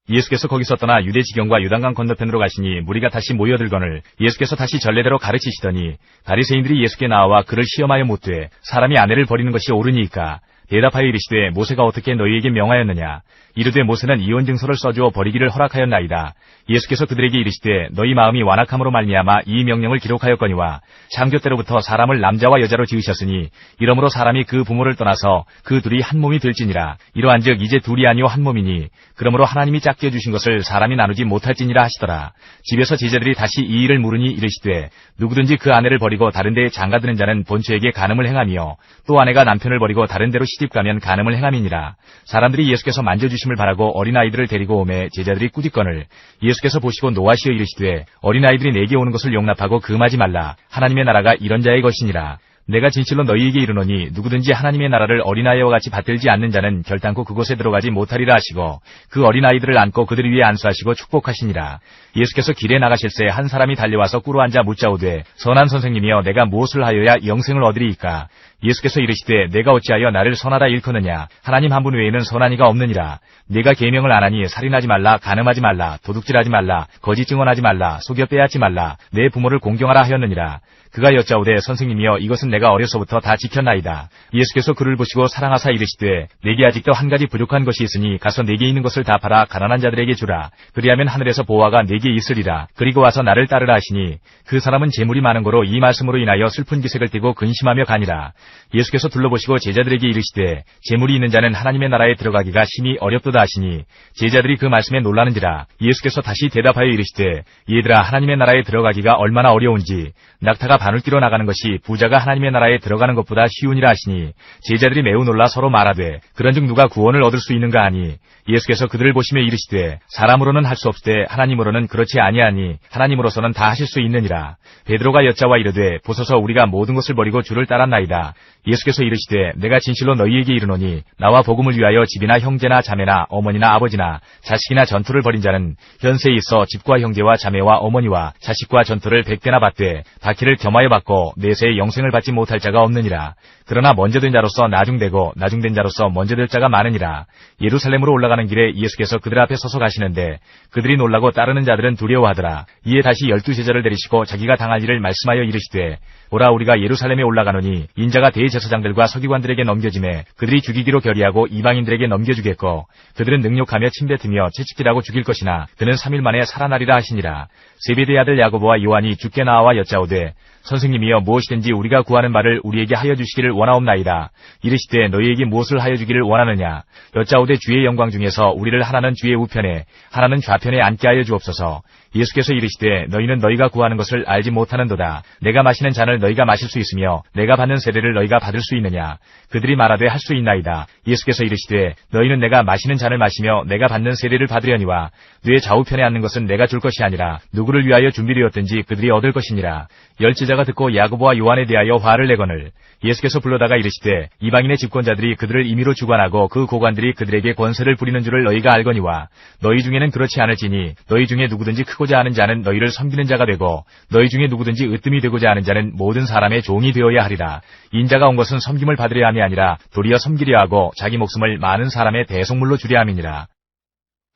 예수께서 거기서 떠나 유대 지경과 요단강 건너편으로 가시니 무리가 다시 모여들거늘 예수께서 다시 전례대로 가르치시더니 바리새인들이 예수께 나와 그를 시험하여 묻되 사람이 아내를 버리는 것이 옳으니까 대답하여 이르시되 모세가 어떻게 너희에게 명하였느냐. 이르되 모세는 이혼 증서를 써주어 버리기를 허락하였나이다. 예수께서 그들에게 이르시되 너희 마음이 완악함으로 말미암아 이 명령을 기록하였거니와 창조 때로부터 사람을 남자와 여자로 지으셨으니 이러므로 사람이 그 부모를 떠나서 그 둘이 한 몸이 될지니라. 이러한즉 이제 둘이 아니요 한 몸이니 그러므로 하나님이 짝지어 주신 것을 사람이 나누지 못할지니라 하시더라. 집에서 제자들이 다시 이 일을 물으니 이르시되 누구든지 그 아내를 버리고 다른 데에 장가드는 자는 본처에게 간음을 행하며 또 아내가 남편을 버리고 다른 데로 시집가면 간음을 행함이니라. 사람들이 예수께서 만져주심을 바라고 어린아이들을 데리고 오매 제자들이 꾸짖거늘 예수께서 보시고 노하시어 이르시되 어린아이들이 내게 오는 것을 용납하고 금하지 말라. 하나님의 나라가 이런 자의 것이니라. 내가 진실로 너희에게 이르노니 누구든지 하나님의 나라를 어린아이와 같이 받들지 않는 자는 결단코 그곳에 들어가지 못하리라 하시고 그 어린아이들을 안고 그들 위에 안수하시고 축복하시니라. 예수께서 길에 나가실새 한 사람이 달려와서 꿇어 앉아 묻자오되 선한 선생님이여 내가 무엇을 하여야 영생을 얻으리이까. 예수께서 이르시되 내가 어찌하여 나를 선하다 일컫느냐. 하나님 한 분 외에는 선한 이가 없느니라. 네가 계명을 안 하니 살인하지 말라, 간음하지 말라, 도둑질하지 말라, 거짓 증언하지 말라, 속여 빼앗지 말라, 내 부모를 공경하라 하였느니라. 그가 여짜오되 선생님이여 이것은 내가 어려서부터 다 지켰나이다. 예수께서 그를 보시고 사랑하사 이르시되 내게 아직도 한 가지 부족한 것이 있으니 가서 내게 있는 것을 다 팔아 가난한 자들에게 주라. 그리하면 하늘에서 보화가 내게 있으리라. 그리고 와서 나를 따르라 하시니 그 사람은 재물이 많은 거로 이 말씀으로 인하여 슬픈 기색을 띠고 근심하며 가니라. 예수께서 둘러보시고 제자들에게 이르시되 재물이 있는 자는 하나님의 나라에 들어가기가 심히 어렵도다 하시니 제자들이 그 말씀에 놀라는지라. 예수께서 다시 대답하여 이르시되 얘들아 하나님의 나라에 들어가기가 얼마나 어려운지 낙타가 바늘 끼러 나가는 것이 부자가 하나님의 나라에 들어가는 것보다 쉬우니라 하시니 제자들이 매우 놀라 서로 말하되 그런즉 누가 구원을 얻을 수 있는가 하니 예수께서 그들을 보시며 이르시되 사람으로는 할 수 없되 하나님으로는 그렇지 아니하니 하나님으로서는 다 하실 수 있느니라. 베드로가 여짜와 이르되 보소서 우리가 모든 것을 버리고 주를 따랐나이다. 예수께서 이르시되 내가 진실로 너희에게 이르노니 나와 복음을 위하여 집이나 형제나 자매나 어머니나 아버지나 자식이나 전투를 벌인 자는 현세에 있어 집과 형제와 자매와 어머니와 자식과 전투를 100배나 받되 바퀴를 겸하여 받고 내세에 영생을 받지 못할 자가 없느니라. 그러나 먼저 된 자로서 나중되고 나중된 자로서 먼저 될 자가 많으니라. 예루살렘으로 올라가는 길에 예수께서 그들 앞에 서서 가시는데 그들이 놀라고 따르는 자들은 두려워하더라. 이에 다시 12제자를 데리시고 자기가 당할 일을 말씀하여 이르시되 보라 우리가 예루살렘에 올라가노니 인자가 대제사장들과 서기관들에게 넘겨짐에 그들이 죽이기로 결의하고 이방인들에게 넘겨주겠고 그들은 능욕하며 침뱉으며 채찍질하고 죽일 것이나 그는 3일 만에 살아나리라 하시니라. 세베대의 아들 야고보와 요한이 주께 나와 여짜오되 선생님이여 무엇이든지 우리가 구하는 바를 우리에게 하여 주시기를 원하옵나이다. 이르시되 너희에게 무엇을 하여 주기를 원하느냐. 여짜오되 주의 영광 중에서 우리를 하나는 주의 우편에 하나는 좌편에 앉게 하여 주옵소서. 예수께서 이르시되 너희는 너희가 구하는 것을 알지 못하는도다. 내가 마시는 잔을 너희가 마실 수 있으며 내가 받는 세례를 너희가 받을 수 있느냐. 그들이 말하되 할 수 있나이다. 예수께서 이르시되 너희는 내가 마시는 잔을 마시며 내가 받는 세례를 받으려니와 뇌 좌우편에 앉는 것은 내가 줄 것이 아니라 누구를 위하여 준비되었든지 그들이 얻을 것이니라. 열제자가 듣고 야고보와 요한에 대하여 화를 내거늘 예수께서 불러다가 이르시되 이방인의 집권자들이 그들을 임의로 주관하고 그 고관들이 그들에게 권세를 부리는 줄을 너희가 알거니와 너희 중에는 그렇지 않을지니 너희 중에 누구든지 크고자 하는 자는 너희를 섬기는 자가 되고 너희 중에 누구든지 으뜸이 되고자 하는 자는 모든 사람의 종이 되어야 하리라. 인자가 온 것은 섬김을 받으려 함이 아니라 도리어 섬기려 하고 자기 목숨을 많은 사람의 대속물로 주려 함이니라.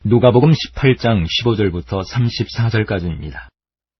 누가복음 18장 15절부터 34절까지입니다.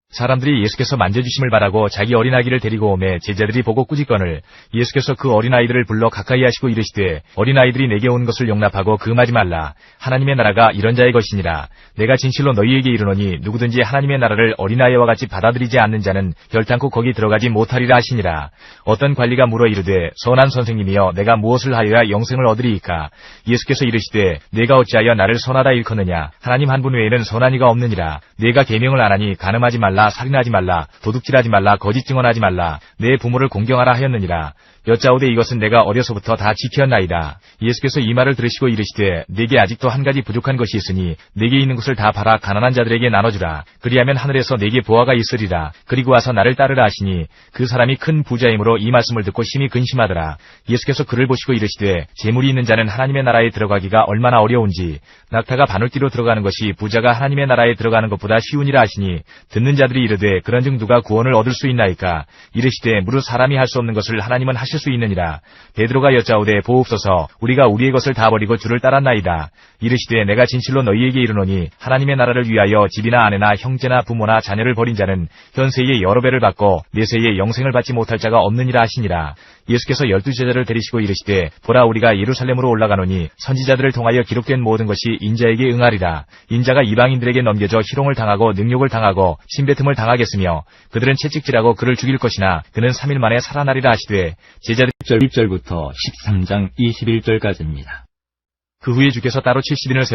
사람들이 예수께서 만져주심을 바라고 자기 어린아기를 데리고 오매 제자들이 보고 꾸짖거늘 예수께서 그 어린아이들을 불러 가까이 하시고 이르시되 어린아이들이 내게 온 것을 용납하고 금하지 말라. 하나님의 나라가 이런 자의 것이니라. 내가 진실로 너희에게 이르노니 누구든지 하나님의 나라를 어린아이와 같이 받아들이지 않는 자는 결단코 거기 들어가지 못하리라 하시니라. 어떤 관리가 물어 이르되 선한 선생님이여 내가 무엇을 하여야 영생을 얻으리이까. 예수께서 이르시되 내가 어찌하여 나를 선하다 일컫느냐. 하나님 한 분 외에는 선한 이가 없느니라. 내가 계명을 안 하니 간음하지 말라, 살인하지 말라, 도둑질하지 말라, 거짓 증언하지 말라, 내 부모를 공경하라 하였느니라. 여짜오되 이것은 내가 어려서부터 다 지켰나이다. 예수께서 이 말을 들으시고 이르시되 내게 아직도 한 가지 부족한 것이 있으니 내게 있는 것을 다 팔아 가난한 자들에게 나눠주라. 그리하면 하늘에서 내게 보화가 있으리라. 그리고 와서 나를 따르라 하시니 그 사람이 큰 부자이므로 이 말씀을 듣고 심히 근심하더라. 예수께서 그를 보시고 이르시되 재물이 있는 자는 하나님의 나라에 들어가기가 얼마나 어려운지 낙타가 바늘귀로 들어가는 것이 부자가 하나님의 나라에 들어가는 것보다 쉬우니라 하시니 듣는 자들이 이르되 그런즉 누가 구원을 얻을 수 있나이까. 이르시되 무릇 사람이 할 수 없는 것을 하나님은 하실 수 있느니라. 베드로가 여짜오되 보옵소서 우리가 우리의 것을 다 버리고 주를 따랐나이다. 이르시되 내가 진실로 너희에게 이르노니 하나님의 나라를 위하여 집이나 아내나 형제나 부모나 자녀를 버린 자는 현세에 여러 배를 받고 내세에 영생을 받지 못할 자가 없느니라 하시니라. 예수께서 12제자를 데리시고 이르시되 보라 우리가 예루살렘으로 올라가노니 선지자들을 통하여 기록된 모든 것이 인자에게 응하리라. 인자가 이방인들에게 넘겨져 희롱을 당하고 능욕을 당하고 침뱉음을 당하겠으며 그들은 채찍질하고 그를 죽일 것이나 그는 3일 만에 살아나리라 하시되 제자들 1절부터 13장 21절까지입니다. 그 후에 주께서 따로 70인을